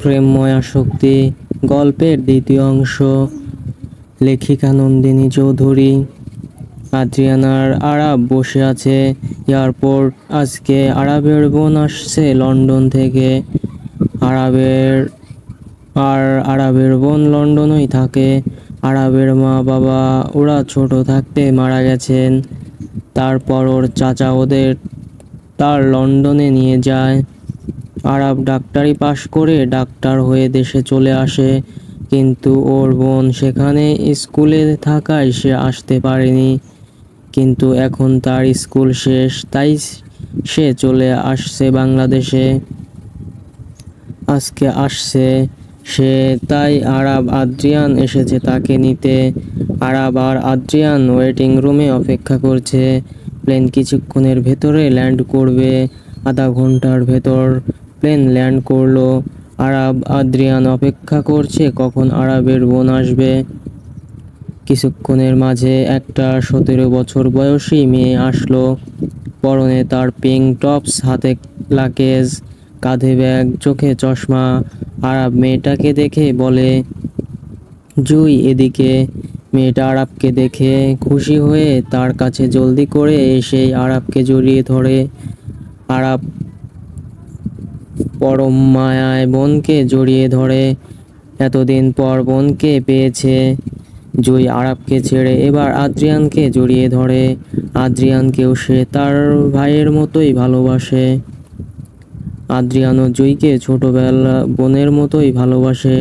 প্রেমময় আসক্তি গল্পের দ্বিতীয় অংশ। লেখিকা নন্দিনী চৌধুরী। আদ্রিয়ান আর আরাব বসে আছে এয়ারপোর্ট। আজকে আরাবের বোন আসছে লন্ডন থেকে। আরাবের বোন লন্ডনেই থাকে। আরাবের মা বাবা ওরা ছোট থাকতে মারা গেছেন। তারপর ওর চাচা তার লন্ডনে নিয়ে যায়। আরাব ডাক্তারি পাশ করে ডাক্তার হয়ে দেশে চলে আসে, কিন্তু ওর বোন সেখানে স্কুলে থাকায় সে আসতে পারেনি। কিন্তু এখন তার স্কুল শেষ, তাই সে চলে আসছে বাংলাদেশে। আজকে আসছে সে, তাই আরাব আদ্রিয়ান এসেছে তাকে নিতে। আরাব আর আদ্রিয়ান ওয়েটিং রুমে অপেক্ষা করছে। প্লেন কিছুক্ষণের ভেতরে ল্যান্ড করবে। আধা ঘন্টার ভেতর প্লেন ল্যান্ড করলো। আরাব আদ্রিয়ান অপেক্ষা করছে কখন আরাবের বোন আসবে। কিছুক্ষণের মাঝে একটা 17 বছর বয়সী মেয়ে আসলো। পরনে তার পিঙ্ক টপস, হাতে লাকেজ, কাঁধে ব্যাগ, চোখে চশমা। আরাব মেয়েটাকে দেখে বলে, জুই এদিকে। মেয়েটা আরাবকে দেখে খুশি হয়ে তার কাছে জলদি করে এসে আরাবকে জড়িয়ে ধরে। আরাব পরম মায়ায় বোনকে জড়িয়ে ধরে। এতদিন পর বোনকে পেয়েছে। জুই আরাবকে ছেড়ে এবার আদ্রিয়ানকে জড়িয়ে ধরে। আদ্রিয়ানকেও সে তার ভাইয়ের মতোই ভালোবাসে। আদ্রিয়ানও জুইকে ছোটবেলা বোনের মতোই ভালোবাসে।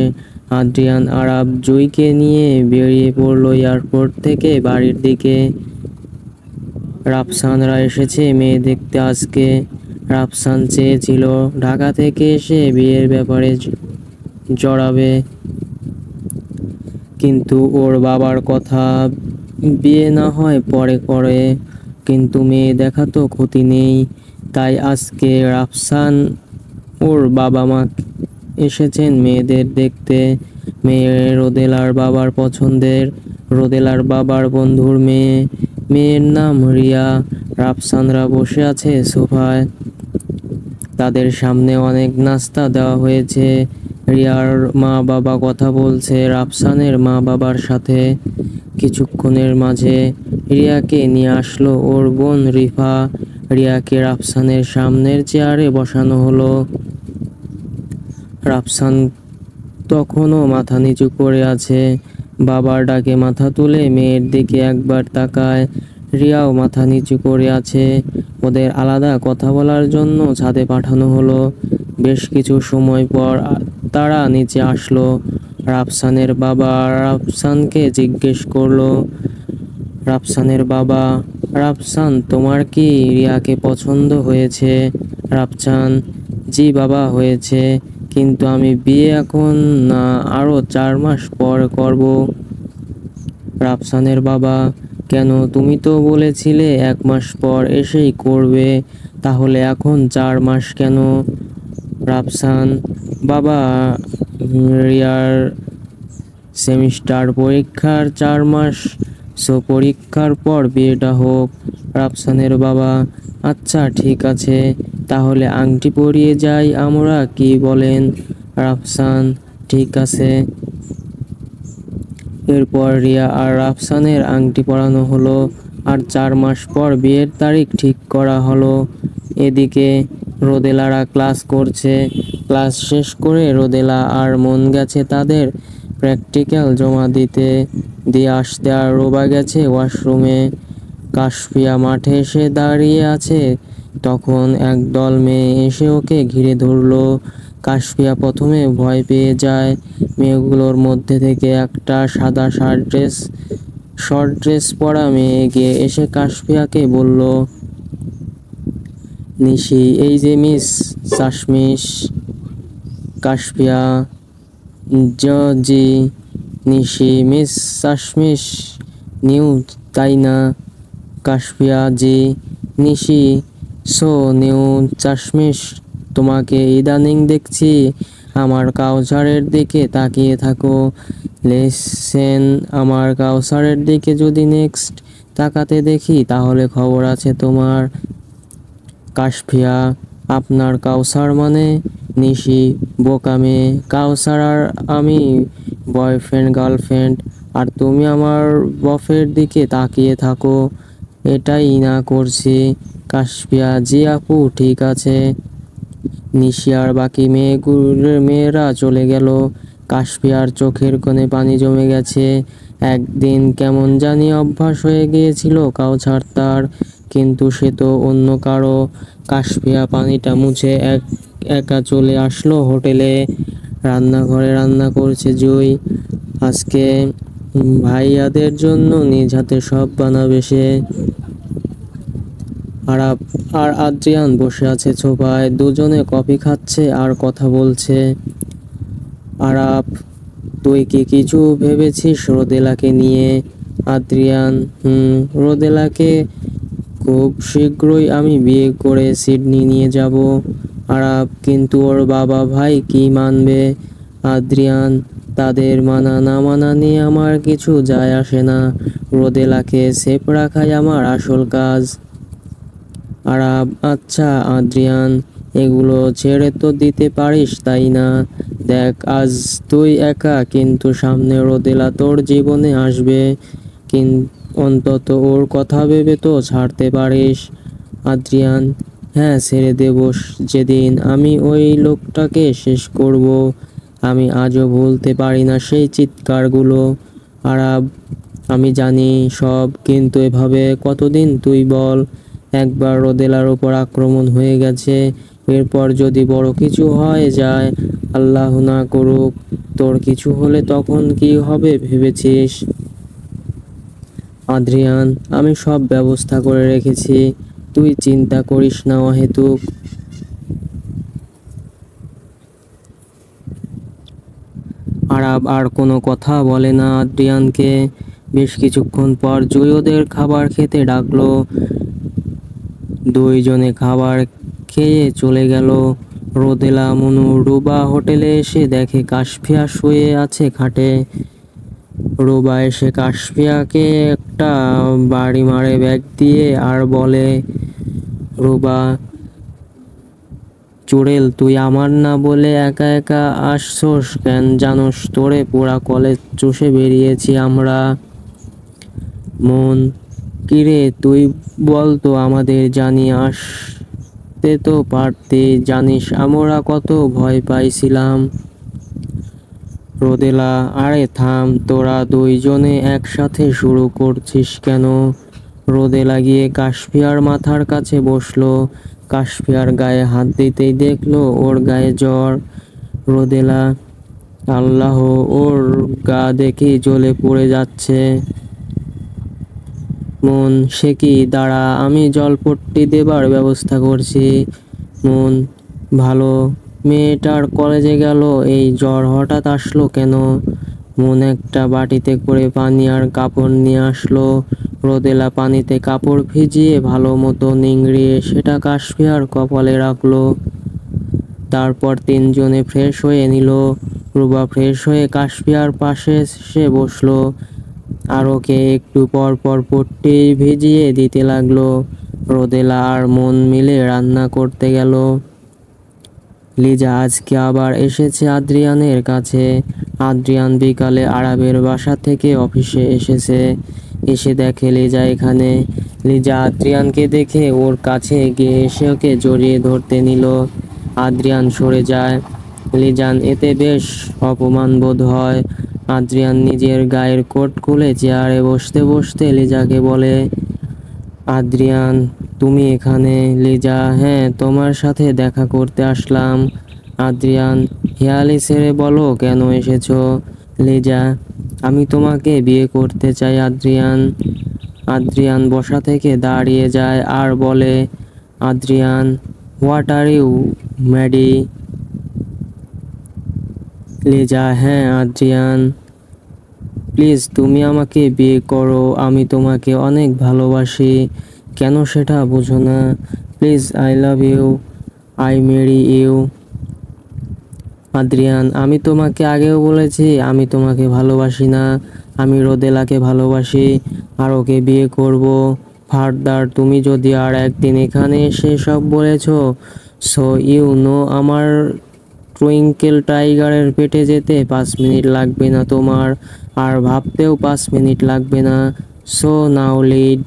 আদ্রিয়ান আরাব জুইকে নিয়ে বেরিয়ে পড়লো এয়ারপোর্ট থেকে বাড়ির দিকে। রাফসানরা এসেছে মেয়ে দেখতে আজকে। রাফসান চেয়েছিল ঢাকা থেকে এসে বিয়ের ব্যাপারে জড়াবে, কিন্তু ওর বাবার কথা বিয়ে না হয় পরে করে, কিন্তু মেয়ে দেখা তো ক্ষতি নেই। তাই আজকে রাফসান ওর বাবা মা এসেছেন মেয়েদের দেখতে। মেয়ে রোদেলার বাবার পছন্দের, রোদেলার বাবার বন্ধুর মেয়ে। মেয়ের নাম রিয়া। রাফসানরা বসে আছে সোফায়। তাদের সামনে অনেক নাস্তা দেওয়া হয়েছে। রিয়ার মা বাবা কথা বলছে রাফসানের মা বাবার সাথে। কিছুক্ষণের মাঝে রিয়াকে নিয়ে আসলো ওর বোন রিফা। রিয়াকে রাফসানের সামনের চেয়ারে বসানো হলো। রাফসান তখনও মাথা নিচু করে আছে। বাবার ডাকে মাথা তুলে মেয়ের দিকে একবার তাকায়। রিয়াও মাথা নিচু করে আছে। ওদের আলাদা কথা বলার জন্য ছাদে পাঠানো হলো। বেশ কিছু সময় পর তারা নিচে আসলো। রাফসানের বাবা রাফসানকে জিজ্ঞেস করলো, রাফসানের বাবা, রাফসান তোমার কি রিয়াকে পছন্দ হয়েছে? রাফসান, জি বাবা হয়েছে, কিন্তু আমি বিয়ে এখন না, আরো 4 মাস পর করব। রাফসানের বাবা, কেন, তুমি তো বলেছিলে 1 মাস পর এসেই করবে, তাহলে এখন 4 মাস কেন? রাফসান, বাবা রিয়ার সেমিস্টার পরীক্ষার 4 মাস, সো পরীক্ষার পর বিয়েটা হোক। রাফসানের বাবা, আচ্ছা ঠিক আছে, তাহলে আংটি পরিয়ে যাই আমরা, কি বলেন? রাফসান, ঠিক আছে। এরপর রিয়া আর রাফসানের আংটি পরানো হলো আর 4 মাস পর বিয়ের তারিখ ঠিক করা হলো। এদিকে রোদেলারা ক্লাস করছে। ক্লাস শেষ করে রোদেলা আর মন গেছে তাদের প্র্যাকটিক্যাল জমা দিয়ে আসতে, আর রোবা গেছে ওয়াশরুমে। কাশফিয়া মাঠে এসে দাঁড়িয়ে আছে। তখন একদল মেয়ে এসে ওকে ঘিরে ধরলো। কাশফিয়া প্রথমে ভয় পেয়ে যায়। মেয়েগুলোর মধ্যে থেকে একটা সাদা শর্ট ড্রেস পরা মেয়ে এগিয়ে এসে কাশফিয়াকে বলল, নিশি, এই যে মিস চাশমিশ। কাশফিয়া, জি। নিশি, মিস চাশমিশ নিউ, তাই না? কাশফিয়া, জি। নিশি, সো নিউ চাশমিশ, তোমাকে ইদানিং দেখছি আমার কাউসারের দিকে তাকিয়ে থাকো। লেসেন, আমার কাউসারের দিকে যদি নেক্সট তাকাতে দেখি তাহলে খবর আছে তোমার। কাশফিয়া, আপনার কাউসার মানে? নিশি বোকা মেয়ে, কাউসার আর আমি বয়ফ্রেন্ড গার্লফ্রেন্ড, আর তুমি আমার বফের দিকে তাকিয়ে থাকো। এটাই না করছি। কাশফিয়া: জি আপু, ঠিক আছে। নিশি আর বাকি মেয়েরা চলে গেল। কাশফিয়ার চোখের কোণে পানি জমে গেছে। একদিন কেমন জানি অভ্যাস হয়ে গিয়েছিল কাউসার তার, কিন্তু সে তো অন্য কারো। কাশফিয়া পানিটা মুছে একা চলে আসলো হোটেলে। রান্নাঘরে রান্না করছে জুই। আজকে ভাইয়াদের জন্য নিজ হাতে সব বানাবে সে। আরাব আর আদ্রিয়ান বসে আছে সোফায়, দুজনে কফি খাচ্ছে আর কথা বলছে। আরাব: তুই কি কিছু ভেবেছিস রোদেলাকে নিয়ে? আদ্রিয়ান: রোদেলাকে খুব শীঘ্রই আমি বিয়ে করে সিডনি নিয়ে যাব। আরাব: কিন্তু ওর বাবা ভাই কি মানবে? আদ্রিয়ান: তাদের মানা না মানা নিয়ে আমার কিছু যায় আসে না। রোদেলাকে সেফ রাখাই আমার আসল কাজ। আরাব: আচ্ছা আদ্রিয়ান, এগুলো ছেড়ে তো দিতে পারিস তাই না? দেখ, আজ তুই একা, কিন্তু সামনে রোদেলা তোর জীবনে আসবে। অন্তত ওর কথা ভেবে তো ছাড়তে পারিস। আদ্রিয়ান: হ্যাঁ, ছেড়ে দেব যেদিন আমি ওই লোকটাকে শেষ করব। আমি আজও ভুলতে পারি না সেই চিৎকারগুলো। আরাব: আমি জানি সব, কিন্তু এভাবে কতদিন তুই বল? একবার রোদেলার ওপর আক্রমণ হয়ে গেছে, এরপর যদি বড় কিছু হয়ে যায়, আল্লাহ না করুক, তোর কিছু হলে তখন কি হবে ভেবেছিস? আদ্রিয়ান: আমি সব ব্যবস্থা করে রেখেছি, তুই চিন্তা করিস না অহেতুক। আরাব আর কোনো কথা বলে না আদ্রিয়ানকে। বেশ কিছুক্ষণ পর জুই ওদের খাবার খেতে ডাকলো। দুইজনে খাবার খেয়ে চলে গেল। রোদেলা মনু রুবা হোটেলে এসে দেখে কাশফিয়া শুয়ে আছে খাটে। রুবা এসে কাশফিয়াকে একটা বাড়ি মারে ব্যাগ দিয়ে আর বলে: রুবা, চুড়েল, তুই আমার না বলে একা একা আসছোস কেন? জানোস তোরে পুরা কলেজ চুষে বেরিয়েছি আমরা। মন: কিরে তুই বল তো, আমাদের জানিয়ে আসতে তো পারতি, জানিস আমরা কত ভয় পাইছিলাম। রোদেলা: আরে থাম, তোরা দুইজনে একসাথে শুরু করছিস কেন? রোদেলা গিয়ে কাশফিয়ার মাথার কাছে বসলো। কাশফিয়ার গায়ে হাত দিতেই দেখলো ওর গায়ে জ্বর। রোদেলা: আল্লাহ, ওর গা দেখেই জ্বলে পুড়ে যাচ্ছে। মন: সে কি, দাঁড়া, আমি জলপট্টি দেবার ব্যবস্থা করছি। মন: ভালো, মেয়েটার কলেজে গেল, এই জ্বর হঠাৎ আসলো কেন? মন একটা বাটিতে করে পানি আর কাপড় নিয়ে আসলো। রোদেলা পানিতে কাপড় ভিজিয়ে ভালো মতো নিংড়িয়ে সেটা কাশফিয়ার কপালে রাখলো। তারপর তিনজনে ফ্রেশ হয়ে নিল। রুবা ফ্রেশ হয়ে কাশফিয়ার পাশে এসে বসলো আর ওকে একটু পর পর পট্টি ভিজিয়ে দিতে লাগলো। রোদেলা আর মন মিলে রান্না করতে গেল। লিজা আজকে আবার এসেছে আদ্রিয়ানের কাছে। আদ্রিয়ান বিকালে আরাবের বাসা থেকে অফিসে এসেছে। এসে দেখে লিজা এখানে। লিজা আদ্রিয়ানকে দেখে ওর কাছে এগিয়ে এসে ওকে জড়িয়ে ধরতে নিল। আদ্রিয়ান সরে যায়। লিজান এতে বেশ অপমান বোধ হয়। আদ্রিয়ান নিজের গায়ের কোট খুলে চেয়ারে বসতে বসতে লিজাকে বলে: আদ্রিয়ান, তুমি এখানে? লিজা: হ্যাঁ, তোমার সাথে দেখা করতে আসলাম। আদ্রিয়ান: হেয়ালি ছেড়ে বলো কেন এসেছো? লিজা: আমি তোমাকে বিয়ে করতে চাই আদ্রিয়ান। আদ্রিয়ান বসা থেকে দাঁড়িয়ে যায় আর বলে: Adrian, what are you, Maddy? Liza: হ্যাঁ আদ্রিয়ান, প্লিজ তুমি আমাকে বিয়ে করো, আমি তোমাকে অনেক ভালোবাসি। কেন সেটা বুঝো না? Please, I love you, I marry you. Adrian: আমি তোমাকে আগেও বলেছি আমি তোমাকে ভালোবাসি না, আমি রোদেলাকে ভালোবাসি আর ওকে বিয়ে করব। ফার্দার তুমি যদি আর একদিন এখানে এসে সব বলেছো, সো ইউ নো আমার টুইঙ্কেল টাইগারের পেটে যেতে 5 মিনিট লাগবে না তোমার, আর ভাবতেও 5 মিনিট লাগবে না। So now lead.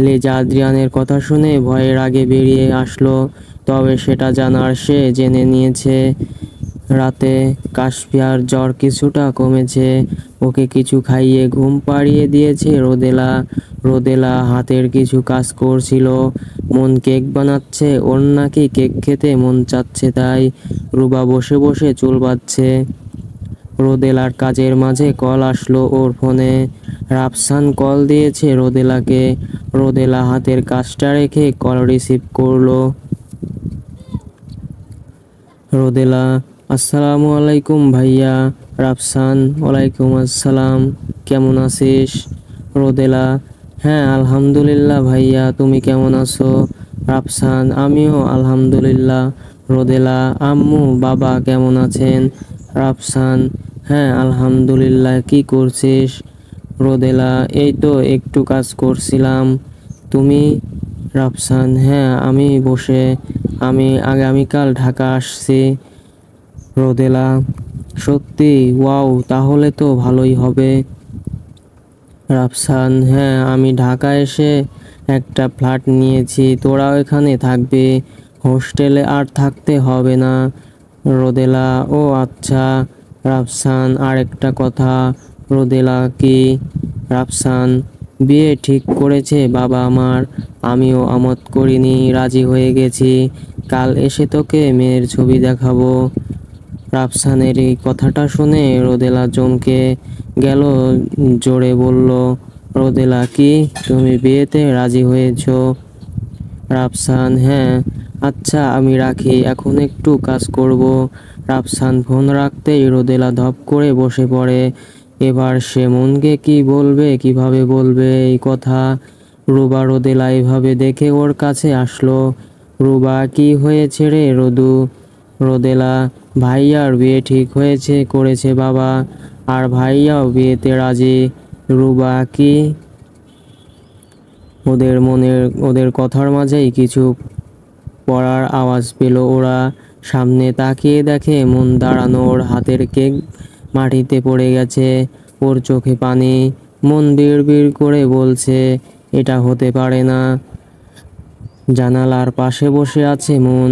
লিজা আদ্রিয়ানের কথা শুনে ভয়ের আগে বেরিয়ে আসলো, তবে সেটা জানার সে জেনে নিয়েছে। রাতে কাশপিয়ার জ্বর কিছুটা কমেছে, ওকে কিছু খাইয়ে ঘুম পাড়িয়ে দিয়েছে রোদেলা। রোদেলা হাতের কিছু কাজ করছিল, মন কেক বানাচ্ছে, ওর নাকি কেক খেতে মন চাচ্ছে, তাই রুবা বসে বসে চুল বাঁধছে। রোদেলার কাজের মাঝে কল আসলো ওর ফোনে। রাফসান কল দিয়েছে রোদেলাকে। রোদেলা হাতের কাজটা রেখে কল রিসিভ করলো। রোদেলা: আসসালামু আলাইকুম ভাইয়া। রাফসান: ওয়ালাইকুম আসসালাম, কেমন আছিস? রোদেলা: হ্যাঁ আলহামদুলিল্লাহ ভাইয়া, তুমি কেমন আছো? রাফসান: আমিও আলহামদুলিল্লাহ। রোদেলা: আম্মু বাবা কেমন আছেন? রাফসান: হ্যাঁ আলহামদুলিল্লাহ। কি করছিস? রোদেলা: এই তো একটু কাজ করছিলাম। তুমি? রাফসান: হ্যাঁ আমি আগামীকাল ঢাকা আসছি। রোদেলা: সত্যি? ওয়াও, তাহলে তো ভালোই হবে। রাফসান: হ্যাঁ, আমি ঢাকা এসে একটা ফ্ল্যাট নিয়েছি, তোরাও এখানে থাকবি, হোস্টেলে আর থাকতে হবে না। রোদেলা: ও আচ্ছা। রাফসান: আর একটা কথা। রোদেলা: কি? রাফসান: বিয়ে ঠিক করেছে বাবা আমার, আমিও আমত করিনি, রাজি হয়ে গেছি, কাল এসে তোকে মেয়ের ছবি দেখাবো। রাফসানের এই কথাটা শুনে রোদেলা চমকে গেল, জোরে বলল, রোদেলা কি, তুমি বিয়েতে রাজি হয়েছো? রাফসান: হ্যাঁ। আচ্ছা আমি রাখি, এখন একটু কাজ করব। রাফসান ফোন রাখতেই রোদেলা ধপ করে বসে পড়ে। এবার সে মনকে কি বলবে, কিভাবে বলবে এই কথা? রুবা রোদেলা এভাবে দেখে ওর কাছে আসলো। রুবা: কি হয়েছে রে রোদু? রোদেলা: ভাইয়ার বিয়ে ঠিক করেছে বাবা, আর ভাইয়াও বিয়েতে রাজি। রুবা: কি? ওদের কথার মাঝেই কিছু পড়ার আওয়াজ পেল ওরা। সামনে তাকিয়ে দেখে মন দাঁড়ানো, ওর হাতের কেক মাটিতে পড়ে গেছে, ওর চোখে পানি। মন বিড়বিড় করে বলছে, এটা হতে পারে না। জানালার পাশে বসে আছে মন,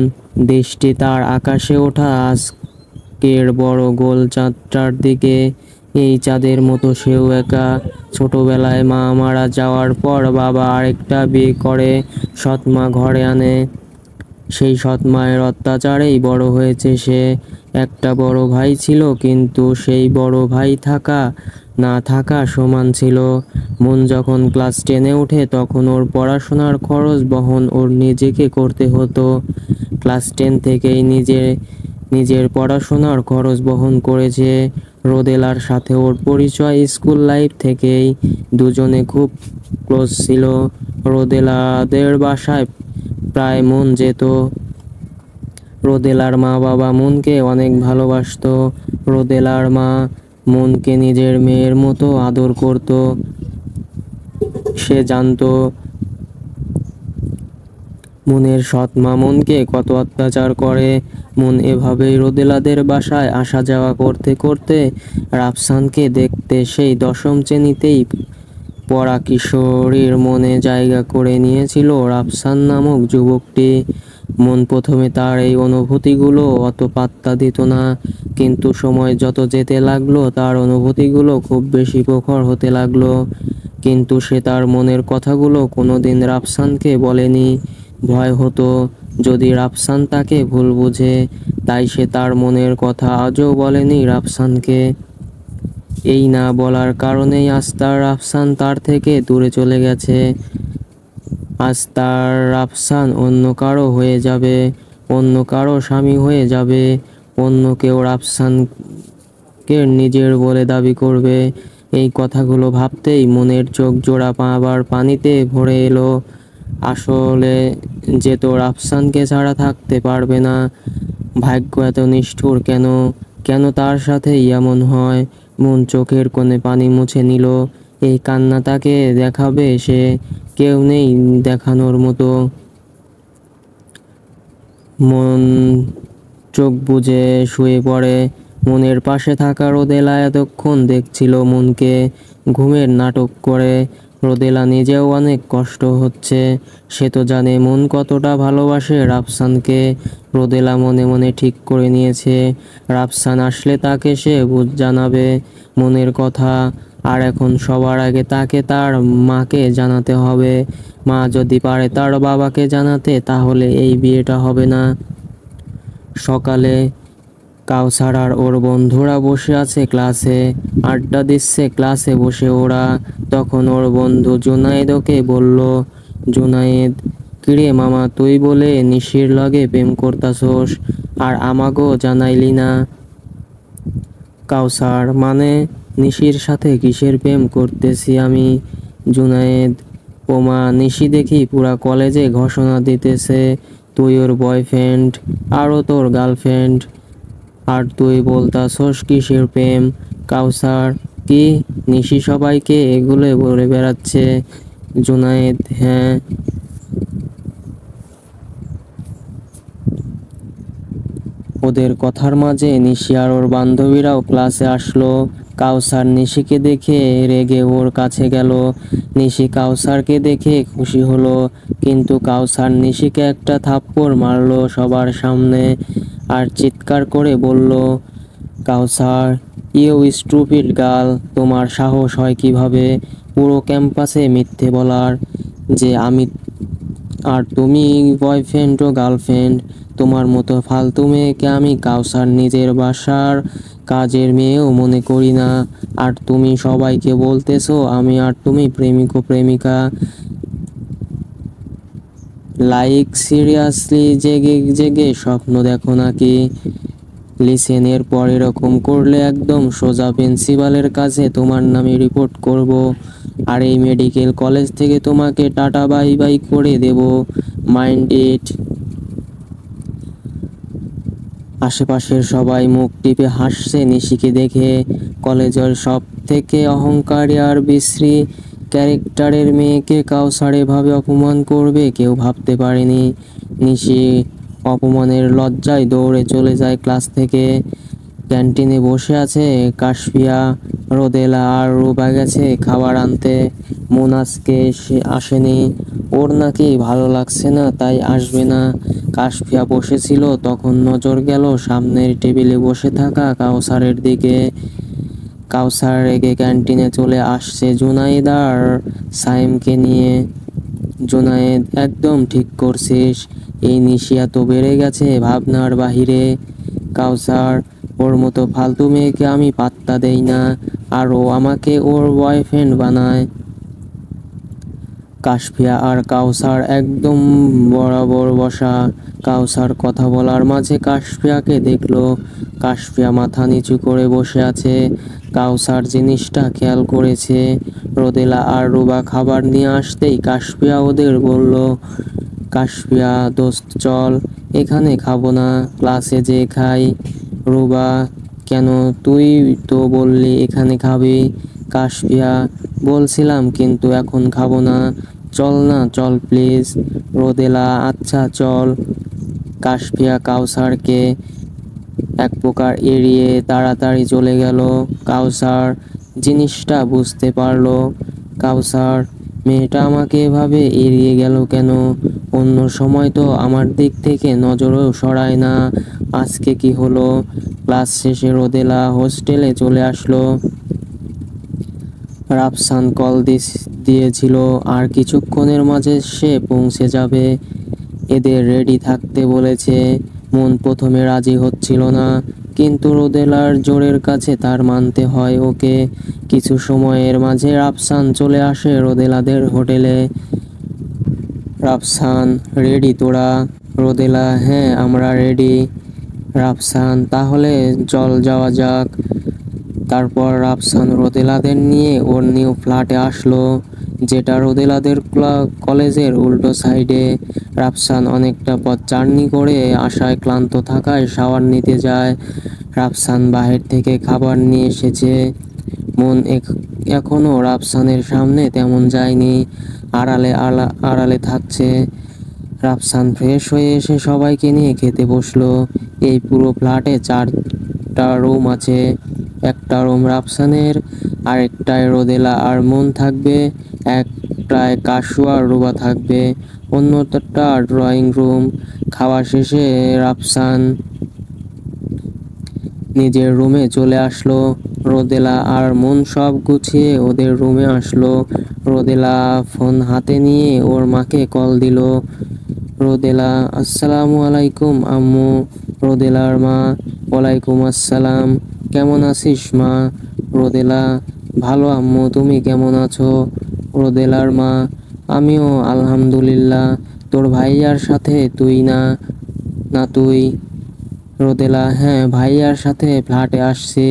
দৃষ্টি তার আকাশে ওঠা আজকের বড় গোল চাঁদটার দিকে। এই চাঁদের মতো সেও একা। ছোটবেলায় মা মারা যাওয়ার পর বাবা আরেকটা বিয়ে করে সৎ মা ঘরে আনে। সেই সৎ মায়ের অত্যাচারেই বড় হয়েছে সে। একটা বড় ভাই ছিল, কিন্তু সেই বড় ভাই থাকা না থাকা সমান ছিল। মন যখন ক্লাস 10-এ ওঠে তখন ওর পড়াশোনার খরচ বহন ওর নিজেকে করতে হতো। ক্লাস 10 থেকেই নিজের পড়াশোনার খরচ বহন করেছে। রোদেলার সাথে ওর পরিচয় স্কুল লাইফ থেকেই, দুজনে খুব ক্লোজ ছিল। রোদেলাদের বাসায় প্রায় মন যেত। রোদেলার মা বাবা মনকে অনেক ভালোবাসতো। রোদেলার মা মনকে নিজের মেয়ের মতো আদর করত। সে জানতো মনের সৎ মা মনকে কত অত্যাচার করে। মন এভাবেই রোদেলাদের বাসায় আসা যাওয়া করতে করতে রাফসানকে দেখতে সেই 10ম শ্রেণীতেই পড়া কিশোরীর মনে জায়গা করে নিয়েছিল রাফসান নামক যুবকটি। মন প্রথমে তার এই অনুভূতিগুলো অত পাত্তা দিত না, কিন্তু সময় যত যেতে লাগলো তার অনুভূতিগুলো খুব বেশি প্রখর হতে লাগলো। কিন্তু সে তার মনের কথাগুলো কোনোদিন রাফসানকে বলেনি। ভয় হতো যদি রাফসান তাকে ভুল বুঝে, তাই সে তার মনের কথা আজও বলেনি রাফসানকে। এই না বলার কারণেই আজ তার রাফসান তার থেকে দূরে চলে গেছে। আজ তার রাফসান অন্য কারো হয়ে যাবে, অন্য কারো স্বামী হয়ে যাবে, অন্য কেউ রাফসানকে নিজের বলে দাবি করবে। এই কথাগুলো ভাবতেই মনের চোখ জোড়া আবার পানিতে ভরে এলো। আসলে যে তো রাফসানকে ছাড়া থাকতে পারবে না। ভাগ্য এত নিষ্ঠুর কেন? কেন তার সাথেই এমন হয়? মন চোখের কোণে পানি মুছে নিল। এই কান্না তাকে দেখাবে সে? কেউ নেই দেখানোর মতো। মন চোখ বুজে শুয়ে পড়ে। মনের পাশে থাকা রোদেলা এতক্ষণ দেখছিল মনকে ঘুমের নাটক করে। রোদেলা নিজেও অনেক কষ্ট হচ্ছে, সে তো জানে মন কতটা ভালোবাসে রাফসানকে। রোদেলা মনে মনে ঠিক করে নিয়েছে রাফসান আসলে তাকে সে জানাবে মনের কথা। আর এখন সবার আগে তাকে তার মাকে জানাতে হবে। মা যদি পারে তার বাবাকে জানাতে, তাহলে এই বিয়েটা হবে না। সকালে কাউসার আর ওর বন্ধুরা বসে আছে ক্লাসে, আড্ডা দিচ্ছে ক্লাসে বসে ওরা। তখন ওর বন্ধু জুনায়েদ ওকে বলল, জুনায়েদ, কিরে মামা, তুই বলে নিশির লগে প্রেম করতাছস আর আমাগো জানাইলি না? কাউসার, মানে নিশির সাথে কিসের প্রেম করতেছি আমি? জুনায়েদ, ওমা, নিশি দেখি পুরা কলেজে ঘোষণা দিতেছে তুই ওর বয়ফ্রেন্ড আরও তোর গার্লফ্রেন্ড, আর তুই বলতাছস কিসের প্রেম? কাউসার, কি নিশি সবাইকে এগুলো বলে বেড়াচ্ছে? জুনায়েদ, হ্যাঁ। ওদের কথার মাঝে নিশি আর ওর বান্ধবীরাও ক্লাসে আসলো। কাউসার নিশিকে দেখে রেগে ওর কাছে গেল। নিশি কাউসারকে দেখে খুশি হলো, কিন্তু কাউসার নিশিকে একটা থাপ্পড় মারলো সবার সামনে আর চিৎকার করে বলল, কাউসার, ইউ স্টুপিড গার্ল, তোমার সাহস হয় কিভাবে পুরো ক্যাম্পাসে মিথ্যে বলার যে আমি আর তুমি বয়ফ্রেন্ড ও গার্লফ্রেন্ড? তোমার মতো ফালতু মেয়েকে আমি কাউসার নিজের বাসার কাজের মেয়েও মনে করি না, আর তুমি সবাইকে বলতেছো আমি আর তুমি প্রেমিক ও প্রেমিকা। লাইক সিরিয়াসলি জেগে জেগে স্বপ্ন দেখো নাকি? লিসেন, এরপর এরকম করলে একদম সোজা প্রিন্সিপালের কাছে তোমার নামে রিপোর্ট করব, আর এই মেডিকেল কলেজ থেকে তোমাকে টাটা বাই বাই করে দেব, মাইন্ড ইট। আশেপাশের সবাই মুখ টিপে হাসছে নিশিকে দেখে। কলেজের সব থেকে অহংকারী আর বিশ্রী ক্যারেক্টারের মেয়েকে কাউসার এভাবে অপমান করবে কেউ ভাবতে পারেনি। নিশি অপমানের লজ্জায় দৌড়ে চলে যায় ক্লাস থেকে। ক্যান্টিনে বসে আছে কাশফিয়া, রোদেলা আর রুবা গেছে খাবার আনতে। মন আজকে আসেনি, ওর নাকি ভালো লাগছে না তাই আসবে না। কাশফিয়া বসেছিল, তখন নজর গেল সামনের টেবিলে বসে থাকা কাউসারের দিকে। কাউসার রেগে ক্যান্টিনে চলে আসছে জুনায়েদ আর সাইমকে নিয়ে। জুনায়েদ, একদম ঠিক করছিস, এই নিশিয়া তো বেড়ে গেছে ভাবনার বাহিরে। কাউসার, ওর মতো ফালতু মেয়েকে আমি পাত্তা দেই না, আর ও আমাকে ওর বয়ফ্রেন্ড বানায়। কাশফিয়া আর কাউসার একদম বরাবর বসা। কাউসার কথা বলার মাঝে কাশফিয়াকে দেখলো। কাশফিয়া মাথা নিচু করে বসে আছে। কাউসার জিনিসটা খেয়াল করেছে। রোদেলা আর রুবা খাবার নিয়ে আসতেই কাশফিয়া ওদের বলল, কাশফিয়া দোস্ত চল, এখানে খাবো না, ক্লাসে যে খাই। রুবা, কেন, তুই তো বললি এখানে খাবি। কাশফিয়া, বলছিলাম কিন্তু এখন খাবো না, চল না, চল প্লিজ। রোদেলা, আচ্ছা চল। কাশফিয়া কাউসারকে এক প্রকার এড়িয়ে তাড়াতাড়ি চলে গেল। কাউসার জিনিসটা বুঝতে পারলো। কাউসার, মেয়েটা আমাকে এভাবে এড়িয়ে গেল কেন? অন্য সময় তো আমার দিক থেকে নজরও সরায় না, আজকে কি হলো? ক্লাস শেষে রোদেলা হোস্টেলে চলে আসলো। রাফসান কল দিয়েছিল আর কিছুক্ষণের মাঝে সে পৌঁছে যাবে। এদের রেডি থাকতে বলেছে। মন প্রথমে রাজি হচ্ছিল না, কিন্তু রোদেলার জোরের কাছে তার মানতে হয় ওকে। কিছু সময়ের মাঝে রাফসান চলে আসে রোদেলাদের হোটেলে। রাফসান, রেডি তোরা? রোদেলা, হ্যাঁ আমরা রেডি। রাফসান, তাহলে চল যাওয়া যাক। তারপর রাফসান রোদেলাদের নিয়ে ওর নিউ ফ্ল্যাটে আসলো, যেটা রোদেলাদের কলেজের উল্টো সাইডে। রাফসান অনেকটা পথ জার্নি করে আসায় ক্লান্ত থাকায় শাওয়ার নিতে যায়। রাফসান বাহির থেকে খাবার নিয়ে এসেছে। মন এখনো রাফসানের সামনে তেমন যায়নি, আড়ালে আড়ালে থাকছে। রাফসান ফ্রেশ হয়ে এসে সবাইকে নিয়ে খেতে বসলো। এই পুরো ফ্ল্যাটে 4টা রুম আছে। একটা রুম রাফসানের, আরেকটায় রোদেলা আর মন থাকবে, একটায় কাশু আর রুবা থাকবে, অন্যটা ড্রয়িং রুম। খাওয়া শেষে রাফসান নিজের রুমে চলে আসলো। রোদেলা আর মন সব গুছিয়ে ওদের রুমে আসলো। রোদেলা ফোন হাতে নিয়ে ওর মাকে কল দিল। রোদেলা: আসসালামু আলাইকুম আম্মু। রোদেলার মা: ওয়ালাইকুম আসসালাম। কেমন আছিস মা? রোদেলা: ভালো আম্মু, তুমি কেমন আছো? রোদেলার মা: আমিও আলহামদুলিল্লাহ। তোর ভাইয়ার সাথে তুই না? না তুই? রোদেলা: হ্যাঁ, ভাইয়ার সাথে ফ্ল্যাটে আসছি।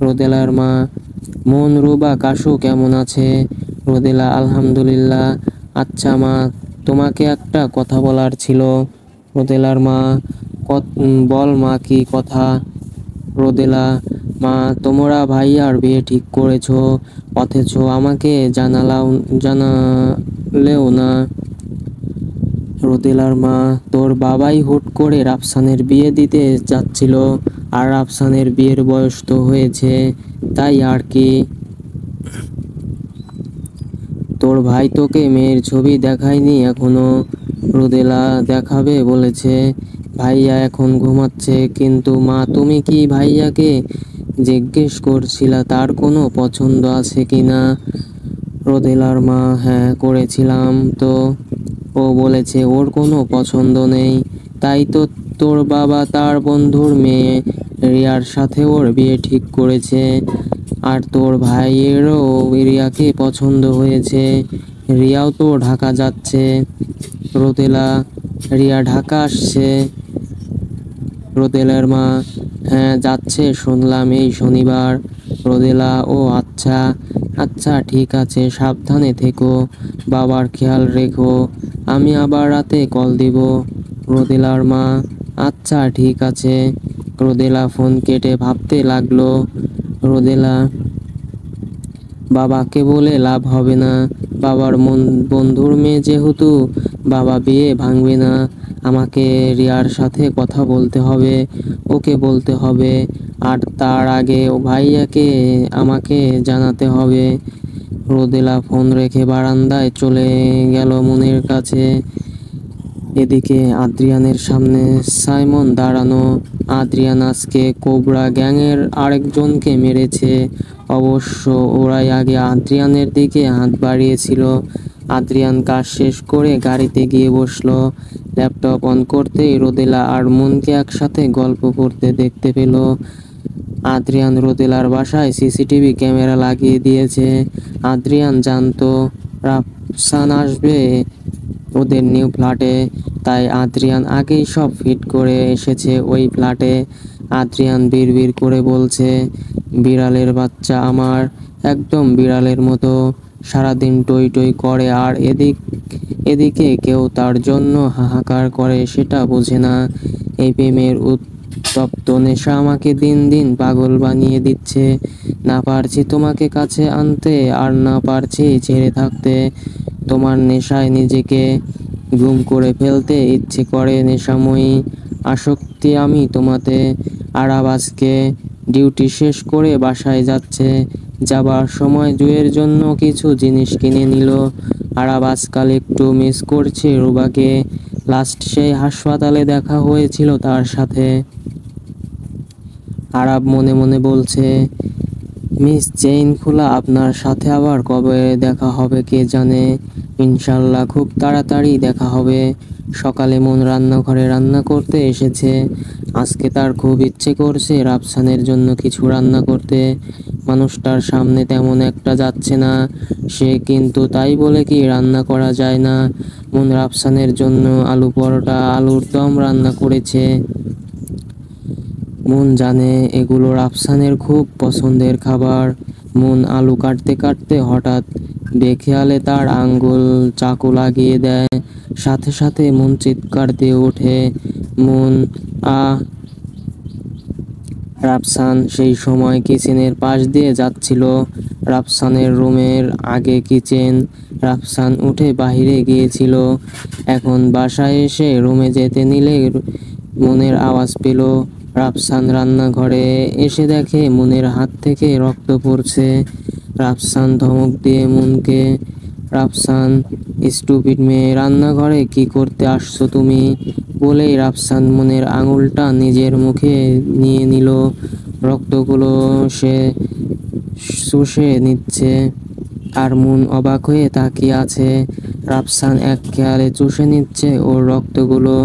রোদেলার মা: মন, রুবা, কাশু কেমন আছে? রোদেলা: আলহামদুলিল্লাহ। আচ্ছা মা, তোমাকে একটা কথা বলার ছিল। রোদেলার মা: বল মা, কি কথা? রোদেলা: মা, তোমরা ভাইয়ার বিয়ে ঠিক করেছো, অথচ আমাকে জানালেও না। রোদেলার মা: তোর বাবাই হুট করে রাফসানের বিয়ে দিতে যাচ্ছিল, আর রাফসানের বিয়ের বয়স তো হয়েছে, তাই আর কি। তোর ভাই তোকে মেয়ের ছবি দেখায়নি এখনো? রোদেলা: দেখাবে বলেছে। ভাইয়া এখন ঘুমাচ্ছে। কিন্তু মা, তুমি কি ভাইয়াকে জিজ্ঞেস করছিলা তার কোনো পছন্দ আছে কিনা? রোদেলার মা: হ্যাঁ, করেছিলাম তো। ও বলেছে ওর কোনো পছন্দ নেই, তাই তো তোর বাবা তার বন্ধুর মেয়ে রিয়ার সাথে ওর বিয়ে ঠিক করেছে। আর তোর ভাইয়েরও রিয়াকে পছন্দ হয়েছে। রিয়াও তো ঢাকা যাচ্ছে। রোদেলা: রিয়া ঢাকা আসছে? রোদেলার মা: হ্যাঁ, যাচ্ছে শুনলাম এই শনিবার। রোদেলা: ও আচ্ছা আচ্ছা, ঠিক আছে, সাবধানে থেকো, বাবার খেয়াল রেখো, আমি আবার রাতে কল দিব। রোদেলার মা: আচ্ছা ঠিক আছে। রোদেলা ফোন কেটে ভাবতে লাগলো। রোদেলা: বাবাকে বলে লাভ হবে না, বাবার বন্ধুর মেয়ে যেহেতু, বাবা বিয়ে ভাঙবে না। আমাকে রিয়ার সাথে কথা বলতে হবে, ওকে বলতে হবে, আর তার আগে ও ভাইয়াকে আমাকে জানাতে হবে। রোদেলা ফোন রেখে বারান্দায় চলে গেল মনের কাছে। এদিকে আদ্রিয়ানের সামনে সাইমন দাঁড়ানো। আদ্রিয়ান আজকে কোবরা গ্যাংয়ের আরেকজনকে মেরেছে। অবশ্য ওরাই আগে আদ্রিয়ানের দিকে হাত বাড়িয়েছিল। আদ্রিয়ান কাজ শেষ করে গাড়িতে গিয়ে বসলো। ল্যাপটপ অন করতেই রোদেলা আর মনকে একসাথে গল্প করতে দেখতে পেল। আদ্রিয়ান রোদেলার বাসায় সিসিটিভি ক্যামেরা লাগিয়ে দিয়েছে। আদ্রিয়ান জানতো রাফসান আসবে ওদের নিউ ফ্ল্যাটে, তাই আদ্রিয়ান আগেই সব ফিট করে এসেছে ওই ফ্ল্যাটে। আদ্রিয়ান বিড়বিড় করে বলছে, বিড়ালের বাচ্চা আমার, একদম বিড়ালের মতো, সারাদিন টই টই করে, আর এদিকে কেউ তার জন্য হাহাকার করে সেটা বোঝে না। এই প্রেমের উত্তপ্ত নেশা আমাকে দিন দিন পাগল বানিয়ে দিচ্ছে। না পারছি তোমাকে কাছে আনতে, আর না পারছি ছেড়ে থাকতে। তোমার নেশায় নিজেকে গুম করে ফেলতে ইচ্ছে করে। নেশাময়ী আসক্তি আমি তোমাতে। আরাব আজকে ডিউটি শেষ করে বাসায় যাচ্ছে। যাবার সময় জুয়ের জন্য কিছু জিনিস কিনে নিল। আরাব আজকাল একটু মিস করছে রুবাকে। লাস্ট সেই হাসপাতালে দেখা হয়েছিল তার সাথে। আরাব মনে মনে বলছে, মিস চেইন খোলা, আপনার সাথে আবার কবে দেখা হবে কে জানে। ইনশাল্লাহ খুব তাড়াতাড়ি দেখা হবে। সকালে মন রান্নাঘরে রান্না করতে এসেছে। আজকে তার খুব ইচ্ছে করছে রাফসানের জন্য কিছু রান্না করতে। মানুষটার সামনে তেমন একটা যাচ্ছে না সে, কিন্তু তাই বলে কি রান্না করা যায় না। মন রাফসানের জন্য আলু পরোটা, আলুর দম রান্না করেছে। মন জানে এগুলো রাফসানের খুব পছন্দের খাবার। মন আলু কাটতে কাটতে হঠাৎ বেখেয়ালে তার আঙ্গুল চাকু লাগিয়ে দেয়। সাথে সাথে মন চিৎকার দিয়ে ওঠে। মন, আ রাফসান সেই সময় কিচেনের পাশ দিয়ে যাচ্ছিল। রাফসানের রুমের আগে কিচেন। রাফসান উঠে বাইরে গিয়েছিল। এখন বাসায় এসে রুমে যেতে নিলে মনের আওয়াজ পেল। রাফসান রান্নাঘরে এসে দেখে মনের হাত থেকে রক্ত পড়ছে। রাফসান ধমক দিয়ে মনকে, রাফসান, স্টুপিড মেয়ে, রান্নাঘরে কি করতে আসছো তুমি? বলেই রাফসান মনের আঙুলটা নিজের মুখে নিয়ে নিল। রক্তগুলো সে শুষে নিচ্ছে আর মন অবাক হয়ে তাকিয়ে আছে। রাফসান এক খেয়ালে চুষে নিচ্ছে ওর রক্তগুলো।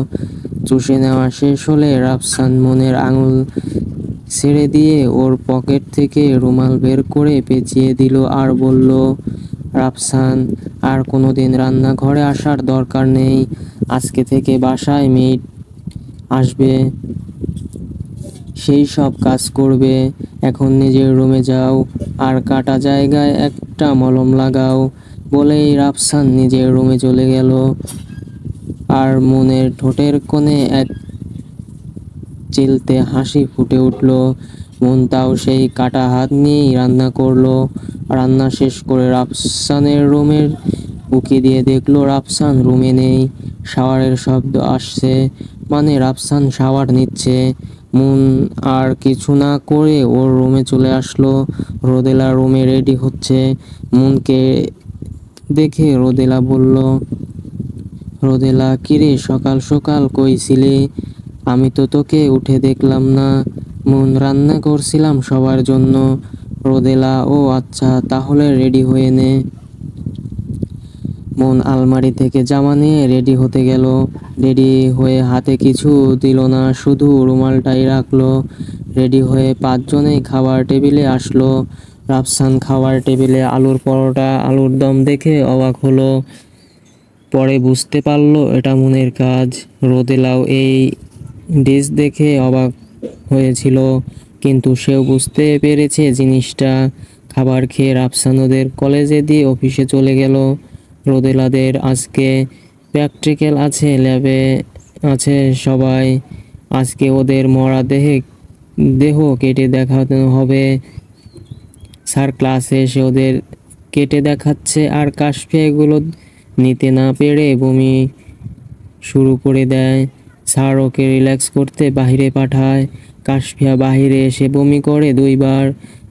চুষে নেওয়া শেষ হলে রাফসান মনের আঙুল ছেড়ে দিয়ে ওর পকেট থেকে রুমাল বের করে পেঁচিয়ে দিল আর বলল, রাফসান, আর কোনোদিন রান্নাঘরে আসার দরকার নেই। আজকে থেকে বাসায় মেড আসবে, সেই সব কাজ করবে। এখন নিজের রুমে যাও আর কাটা জায়গায় একটা মলম লাগাও। বলেই রাফসান নিজের রুমে চলে গেল। আর মনের ঠোঁটের কোণে এক চিলতে হাসি ফুটে উঠল। মন তাও সেই কাটা হাত নিয়েই রান্না করলো। রান্না শেষ করে রাফসানের রুমের উকি দিয়ে দেখলো রাফসান রুমে নেই। শাওয়ারের শব্দ আসছে, মানে রাফসান শাওয়ার নিচ্ছে। মন আর কিছু না করে ওর রুমে চলে আসলো। রোদেলা রুমে রেডি হচ্ছে। মনকে দেখে রোদেলা বলল, রোদেলা, কিরে সকাল সকাল কই ছিলি? আমি তো তোকে উঠে দেখলাম না। মন, রান্না করছিলাম সবার জন্য। রোদেলা, ও আচ্ছা, তাহলে রেডি হয়ে নে। মন আলমারি থেকে জামা নিয়ে রেডি হতে গেল। রেডি হয়ে হাতে কিছু দিল না, শুধু রুমালটাই রাখলো। রেডি হয়ে পাঁচজনেই খাবার টেবিলে আসলো। রাফসান খাবার টেবিলে আলুর পরোটা, আলুর দম দেখে অবাক হলো। পরে বুঝতে পারলো এটা মনের কাজ। রোদেলাও এই ডিশ দেখে অবাক হয়েছিল, কিন্তু সেও বুঝতে পেরেছে জিনিসটা। খাবার খেয়ে রাফসান ওদের কলেজে দিয়ে অফিসে চলে গেল। রোদেলাদের আজকে প্র্যাকটিক্যাল আছে, ল্যাবে আছে সবাই। আজকে ওদের মরা দেহ কেটে দেখাতে হবে। স্যার ক্লাসে এসে ওদের কেটে দেখাচ্ছে আর কাশফিয়া এগুলো নিতে না পেরে বমি শুরু করে দেয়। স্যার ওকে রিল্যাক্স করতে বাইরে পাঠায়। কাশফিয়া বাইরে এসে বমি করে 2বার।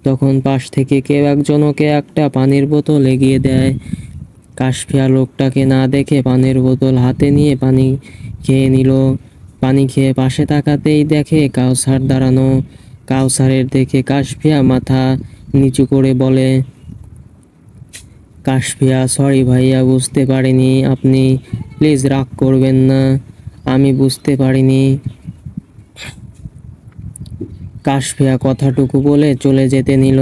তখন পাশ থেকে কেউ একজন ওকে একটা পানির বোতল এগিয়ে দেয়। কাশফিয়া লোকটাকে না দেখে পানির বোতল হাতে নিয়ে পানি খেয়ে নিল। পানি খেয়ে পাশে তাকাতেই দেখে কাউসার দাঁড়ানো। কাউসারের দেখে কাশফিয়া মাথা নিচু করে বলে, কাশফিয়া, সরি ভাইয়া, বুঝতে পারিনি। আপনি প্লিজ রাগ করবেন না, আমি বুঝতে পারিনি। কাশফিয়া কথাটুকু বলে চলে যেতে নিল।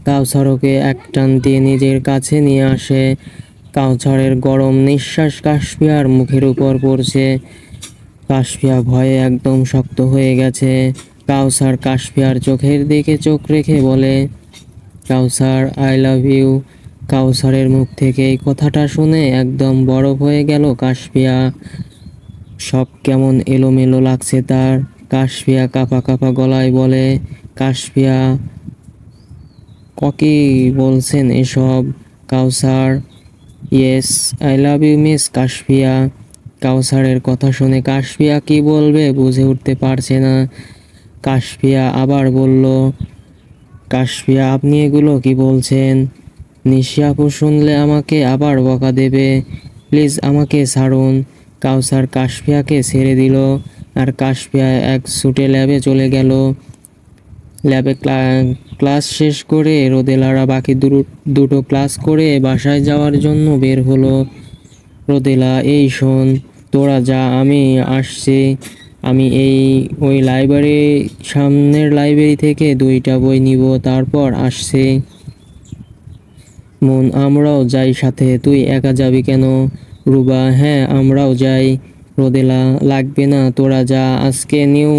কাউসার ওকে এক টান দিয়ে নিজের কাছে নিয়ে আসে। কাউসারের গরম নিঃশ্বাস কাশফিয়ার মুখের উপর পড়ছে। কাশফিয়া ভয়ে একদম শক্ত হয়ে গেছে। কাউসার কাশফিয়ার চোখের দিকে চোখ রেখে বলে, কাউসার, আই লাভ ইউ। কাউসারের মুখ থেকে এই কথাটা শুনে একদম বরফ হয়ে গেল কাশফিয়া। সব কেমন এলোমেলো লাগছে তার। কাশফিয়া কাঁপা কাঁপা গলায় বলে, কাশফিয়া, কি বলছেন এসব? Kawsar, yes, I love you miss Kashfia. কাউসারের কথা শুনে কাশফিয়া কি বলবে বুঝে উঠতে পারছে না। কাশফিয়া আবার বলল, কাশফিয়া, আপনি এগুলো কি বলছেন? নিশি আপু শুনলে আমাকে আবার বকা দেবে। প্লিজ আমাকে ছাড়ুন। কাউসার কাশফিয়াকে ছেড়ে দিল আর কাশফিয়া এক ছুটে ল্যাবে চলে গেল। ল্যাবে ক্লাস শেষ করে রোদেলারা বাকি দুটো ক্লাস করে বাসায় যাওয়ার জন্য বের হলো। রোদেলা, এই শোন, তোরা যা, আমি আসছি। আমি ওই সামনের লাইব্রেরি থেকে 2টা বই নিব, তারপর আসছি। মন, আমরাও যাই সাথে, তুই একা যাবি কেন? রুবা, হ্যাঁ আমরাও যাই। রোদেলা, লাগবে না, তোরা যা, আজকে নিউ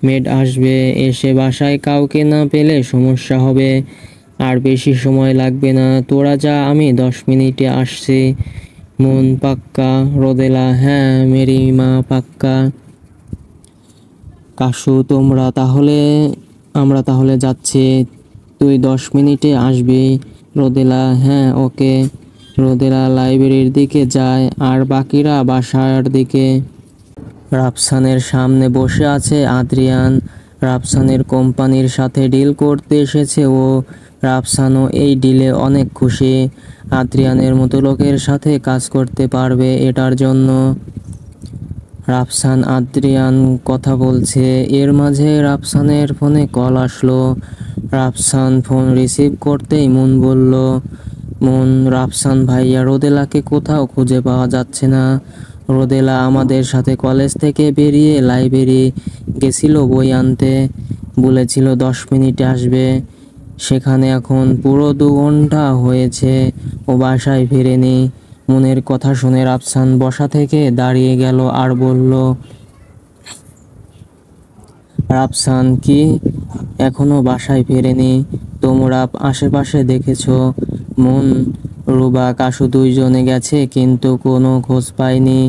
মেড আসবে, এসে বাসায় কাউকে না পেলে সমস্যা হবে। আর বেশি সময় লাগবে না, তোরা যা, আমি 10 মিনিটে আসছি। মন, পাক্কা? রোদেলা, হ্যাঁ মেরি মা, পাক্কা। কাশু, তোমরা তাহলে আমরা তাহলে যাচ্ছি, তুই 10 মিনিটে আসবি। রোদেলা: হ্যাঁ, ওকে। রোদেলা লাইব্রেরির দিকে যায় আর বাকিরা বাসার দিকে। রাফসানের সামনে বসে আছে আদ্রিয়ান। রাফসানের কোম্পানির সাথে ডিল করতে এসেছে ও। রাফসানও এই ডিলে অনেক খুশি। আদ্রিয়ানের মতো লোকের সাথে কাজ করতে পারবে এটার জন্য। রাফসান আদ্রিয়ান কথা বলছে, এর মাঝে রাফসানের ফোনে কল আসলো। রাফসান ফোন রিসিভ করতেই মুন বলল, মুন, রাফসান ভাইয়া রোদেলাকে কোথাও খুঁজে পাওয়া যাচ্ছে না। রোদেলা আমাদের সাথে কলেজ থেকে বেরিয়ে লাইব্রেরি গেছিল বই আনতে, বলেছিল 10 মিনিটে আসবে। সেখানে এখন পুরো 2 ঘন্টা হয়েছে, ও বাসায় ফিরেনি। মুনের কথা শুনে রাফসান বসা থেকে দাঁড়িয়ে গেল আর বলল, রাফসান, কি এখনো বাসায় ফেরেনি? তোমরা আশেপাশে দেখেছো? মুন, রুবা, কাশু 2জনে গেছে কিন্তু কোনো খোঁজ পায়নি।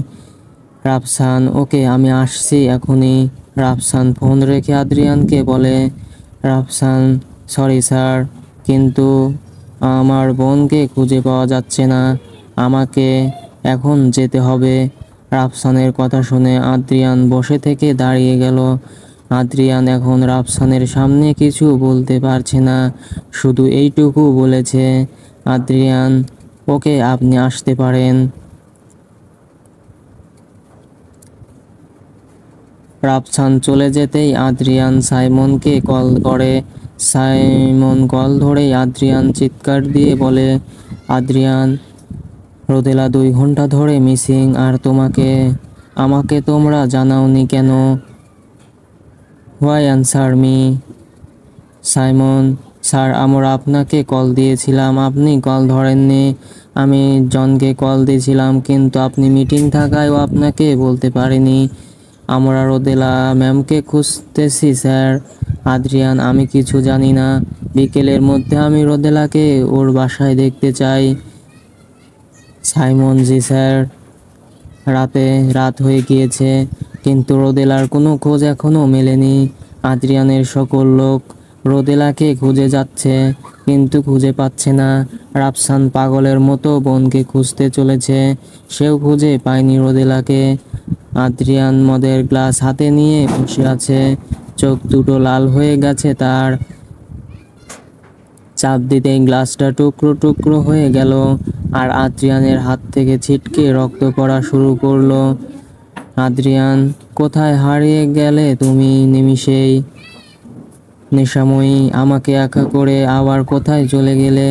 রাফসান: ওকে, আমি আসছি এখনই। রাফসান ফোন রেখে আদ্রিয়ানকে বলে, রাফসান: সরি স্যার, কিন্তু আমার বোনকে খুঁজে পাওয়া যাচ্ছে না, আমাকে এখন যেতে হবে। রাফসানের কথা শুনে আদ্রিয়ান বসে থেকে দাঁড়িয়ে গেল। আদ্রিয়ান এখন রাফসানের সামনে কিছু বলতে পারছে না, শুধু এইটুকু বলেছে, আদ্রিয়ান, ওকে, আপনি আসতে পারেন। রাফসান চলে যেতেই আদ্রিয়ান সাইমনকে কল করে। সাইমন কল ধরেই আদ্রিয়ান চিৎকার দিয়ে বলে, আদ্রিয়ান, রোদেলা 2 ঘন্টা ধরে মিসিং, আর আমাকে তোমরা জানাওনি কেন? Why answer me. Simon: sir, আমরা আপনাকে কল দিয়েছিলাম, আপনি কল ধরেননি। আমি জনকে কল দিয়েছিলাম কিন্তু আপনি মিটিং থাকায়ও আপনাকে বলতে পারিনি। আমরা রোদেলা ম্যামকে খুঁজতেছি স্যার। আদ্রিয়ান: আমি কিছু জানি না। বিকেলের মধ্যে আমি রোদেলাকে ওর বাসায় দেখতে চাই। সাইমন: জি স্যার। রাত হয়ে গিয়েছে কিন্তু রোদেলার কোনো খোঁজ এখনো মেলেনি। আদ্রিয়ানের সকল লোক রোদেলাকে খুঁজে যাচ্ছে কিন্তু খুঁজে পাচ্ছে না। রাফসান পাগলের মতো বোনকে খুঁজতে চলেছে, সেও খুঁজে পায়নি রোদেলাকে। আদ্রিয়ান মদের গ্লাস হাতে নিয়ে বসে আছে, চোখ দুটো লাল হয়ে গেছে তার। চাপ দিতেই গ্লাসটা টুকরো টুকরো হয়ে গেল আর আদ্রিয়ানের হাত থেকে ছিটকে রক্ত পড়া শুরু করলো। আদ্রিয়ান: কোথায় হারিয়ে গেলে তুমি নিমিষেই? নেশাময়ী, আমাকে একা করে আবার কোথায় চলে গেলে?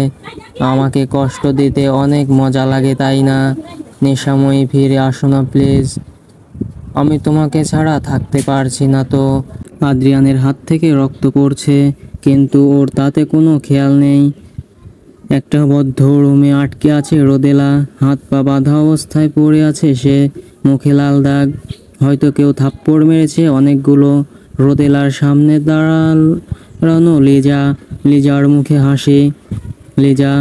আমাকে কষ্ট দিতে অনেক মজা লাগে, তাই না? নেশাময়ী, ফিরে আসো না প্লিজ, আমি তোমাকে ছাড়া থাকতে পারছি না তো। আদ্রিয়ানের হাত থেকে রক্ত পড়ছে কিন্তু ওর তাতে কোনো খেয়াল নেই। একটা বদ্ধ রুমে আটকে আছে রোদেলা, হাত পা বাঁধা অবস্থায় পড়ে আছে সে, মুখে লাল দাগ, হয়তো কেউ থাপ্পড় মেরেছে অনেকগুলো। রোদেলার সামনে দাঁড়ানো লিজার মুখে হাসি। লিজা: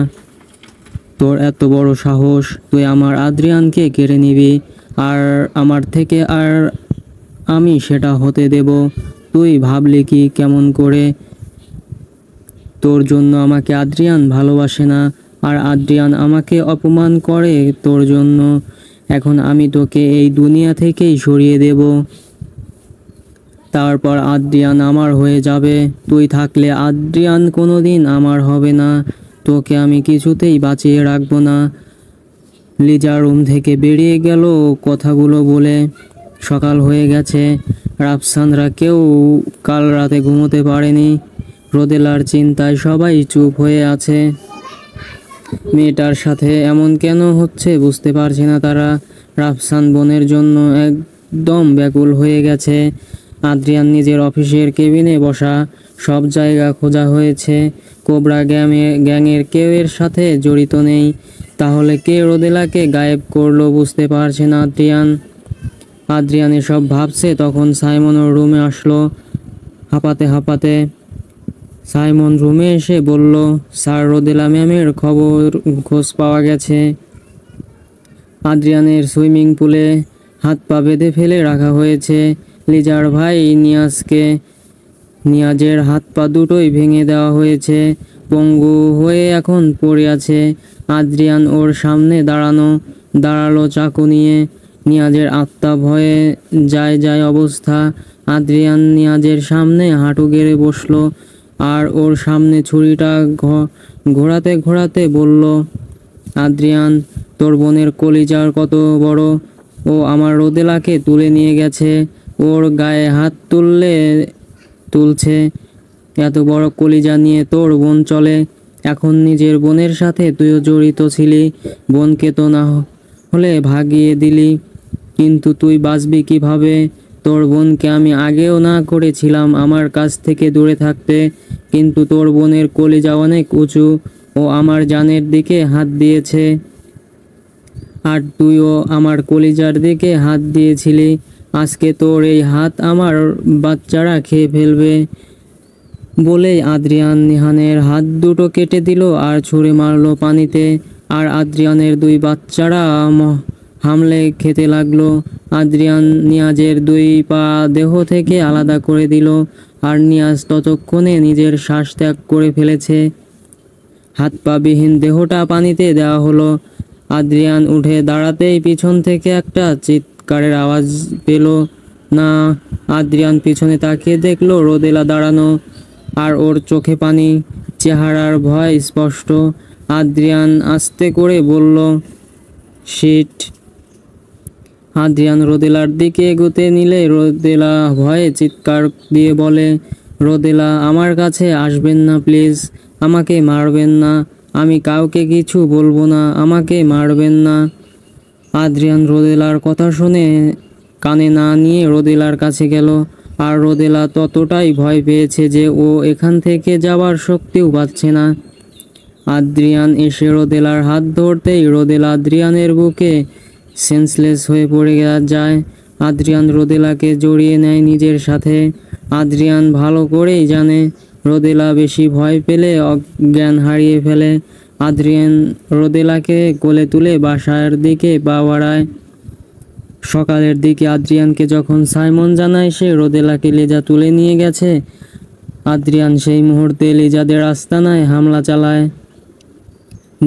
তোর এত বড় সাহস, তুই আমার আদ্রিয়ানকে কেড়ে নিবি আর আমার থেকে, আর আমি সেটা হতে দেব? তুই ভাবলি কি কেমন করে? তোর জন্য আমাকে আদ্রিয়ান ভালোবাসে না, আর আদ্রিয়ান আমাকে অপমান করে তোর জন্য। এখন আমি তোকে এই দুনিয়া থেকেই সরিয়ে দেব, তারপর আদ্রিয়ান আমার হয়ে যাবে। তুই থাকলে আদ্রিয়ান কোনোদিন আমার হবে না, তোকে আমি কিছুতেই বাঁচিয়ে রাখবো না। লিজা রুম থেকে বেরিয়ে গেল কথাগুলো বলে। সকাল হয়ে গেছে, রাফসানরা কেউ কাল রাতে ঘুমোতে পারেনি। রোদেলার চিন্তায় সবাই চুপ হয়ে আছে। মেয়েটার সাথে এমন কেন হচ্ছে বুঝতে পারছে না তারা। রাফসান বোনের জন্য একদম ব্যাকুল হয়ে গেছে। আদ্রিয়ান নিজের অফিসের কেবিনে বসা, সব জায়গা খোঁজা হয়েছে, কোবরা গ্যাংয়ের কেউ এর সাথে জড়িত নেই। তাহলে কে রোদেলাকে গায়েব করলো বুঝতে পারছে না আদ্রিয়ান এসব ভাবছে তখন সাইমন ওর রুমে আসলো হাঁপাতে হাঁপাতে। সাইমন রুমে এসে বলল, স্যার, রোদেলা ম্যামের খোঁজ পাওয়া গেছে। আদ্রিয়ানের সুইমিং পুলে হাত পা বেঁধে ফেলে রাখা হয়েছে। লিজার ভাই নিয়াজকে নিয়াজের হাত পা দুটোই ভেঙে দেওয়া হয়েছে, পঙ্গু হয়ে এখন পড়ে আছে। আদ্রিয়ান ওর সামনে দাঁড়ালো চাকু নিয়ে। নিয়াজের আত্মা ভয়ে যায় অবস্থা। আদ্রিয়ান নিয়াজের সামনে হাঁটু গেড়ে বসলো আর ওর সামনে ছুরিটা ঘোরাতে ঘোরাতে বলল, আদ্রিয়ান, তোর বোনের কলিজার কত বড়! ও আমার রোদেলাকে তুলে নিয়ে গেছে, ওর গায়ে হাত তুলছে। এত বড় কলিজা নিয়ে তোর বোন চলে। এখন নিজের বোনের সাথে তুইও জড়িত ছিলি, বোনকে তো না হলে ভাগিয়ে দিলি, কিন্তু তুই বাঁচবি কিভাবে? তোর বোনকে আমি আগেও না করেছিলাম আমার কাছ থেকে দূরে থাকতে, কিন্তু তোর বোনের কলিজা অনেক উঁচু, ও আমার জানের দিকে হাত দিয়েছে। আর তুইও আমার কলিজার দিকে হাত দিয়েছিলি। আজকে তোর এই হাত আমার বাচ্চারা খেয়ে ফেলবে। বলেই আদ্রিয়ান নিহানের হাত দুটো কেটে দিল আর ছুঁড়ে মারলো পানিতে। আর আদ্রিয়ানের দুই বাচ্চারা হামলে খেতে লাগলো। আদ্রিয়ান নিয়াজের দুই পা দেহ থেকে আলাদা করে দিল, আর নিয়াজ ততক্ষণে নিজের শ্বাস ত্যাগ করে ফেলেছে। হাত পা বিহীন দেহটা পানিতে দেওয়া হলো। আদ্রিয়ান উঠে দাঁড়াতেই পিছন থেকে একটা চিৎকারের আওয়াজ পেল না। আদ্রিয়ান পিছনে তাকিয়ে দেখলো রোদেলা দাঁড়ানো, আর ওর চোখে পানি, চেহারার ভয় স্পষ্ট। আদ্রিয়ান আস্তে করে বলল, শিট। আদ্রিয়ান রোদেলার দিকে এগোতে নিলে রোদেলা ভয়ে চিৎকার দিয়ে বলে, রোদেলা, আমার কাছে আসবেন না প্লিজ, আমাকে মারবেন না, আমি কাউকে কিছু বলবো না, আমাকে মারবেন না। আদ্রিয়ান রোদেলার কথা শুনে কানে না নিয়ে রোদেলার কাছে গেল, আর রোদেলা ততটাই ভয় পেয়েছে যে ও এখান থেকে যাওয়ার শক্তিও পাচ্ছে না। আদ্রিয়ান এসে রোদেলার হাত ধরতেই রোদেলা আদ্রিয়ানের বুকে সেন্সলেস হয়ে পড়ে যায়। আদ্রিয়ান রোদেলাকে জড়িয়ে নেয় নিজের সাথে। আদ্রিয়ান ভালো করেই জানে রোদেলা বেশি ভয় পেলে অজ্ঞান হারিয়ে ফেলে। আদ্রিয়ান রোদেলাকে কোলে তুলে বাসার দিকে পা বাড়ায়। সকালের দিকে আদ্রিয়ানকে যখন সাইমন জানায় সে রোদেলাকে লেজা তুলে নিয়ে গেছে, আদ্রিয়ান সেই মুহূর্তে লিজাদের আস্তানায় হামলা চালায়।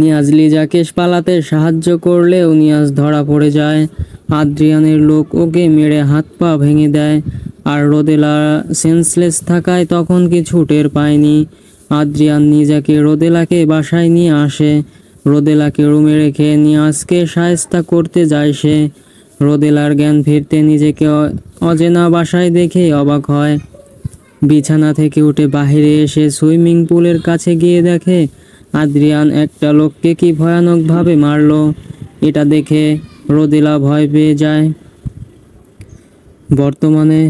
নিয়াজ লিজাকে পালাতে সাহায্য করলেও নিয়াজ ধরা পড়ে যায়। আদ্রিয়ানের লোক ওকে মেরে হাত পা ভেঙে দেয়, আর রোদেলা সেন্সলেস থাকায় তখন কিছু টের পায়নি। আদ্রিয়ান নিজেকে রোদেলাকে বাসায় নিয়ে আসে। রোদেলাকে রুমে রেখে নিয়াজকে শায়েস্তা করতে যায় সে। রোদেলার জ্ঞান ফিরতে নিজেকে অচেনা বাসায় দেখে অবাক হয়। বিছানা থেকে উঠে বাইরে এসে সুইমিং পুলের কাছে গিয়ে দেখে আদ্রিয়ান একটা লোককে কি ভয়ানকভাবে মারলো। এটা দেখে রোদেলা ভয় পেয়ে যায়। বর্তমানে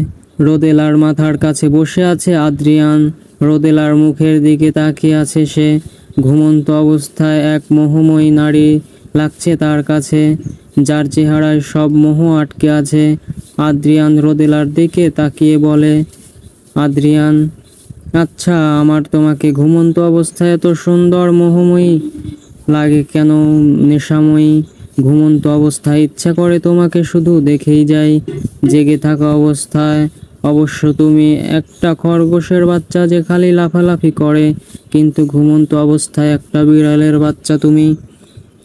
রোদেলার মাথার কাছে বসে আছে আদ্রিয়ান। রোদেলার মুখের দিকে তাকিয়ে আছে সে। ঘুমন্ত অবস্থায় এক মোহময়ী নারী লাগছে তার কাছে, যার চেহারায় সব মোহ আটকে আছে। আদ্রিয়ান রোদেলার দিকে তাকিয়ে বলে, আদ্রিয়ান, আচ্ছা, আমার তোমাকে ঘুমন্ত অবস্থায় এত সুন্দর মোহময়ী লাগে কেন? নেশাময়ী ঘুমন্ত অবস্থায় ইচ্ছা করে তোমাকে শুধু দেখেই যাই। জেগে থাকা অবস্থায় অবশ্য তুমি একটা খরগোশের বাচ্চা যে খালি লাফালাফি করে, কিন্তু ঘুমন্ত অবস্থায় একটা বিড়ালের বাচ্চা তুমি।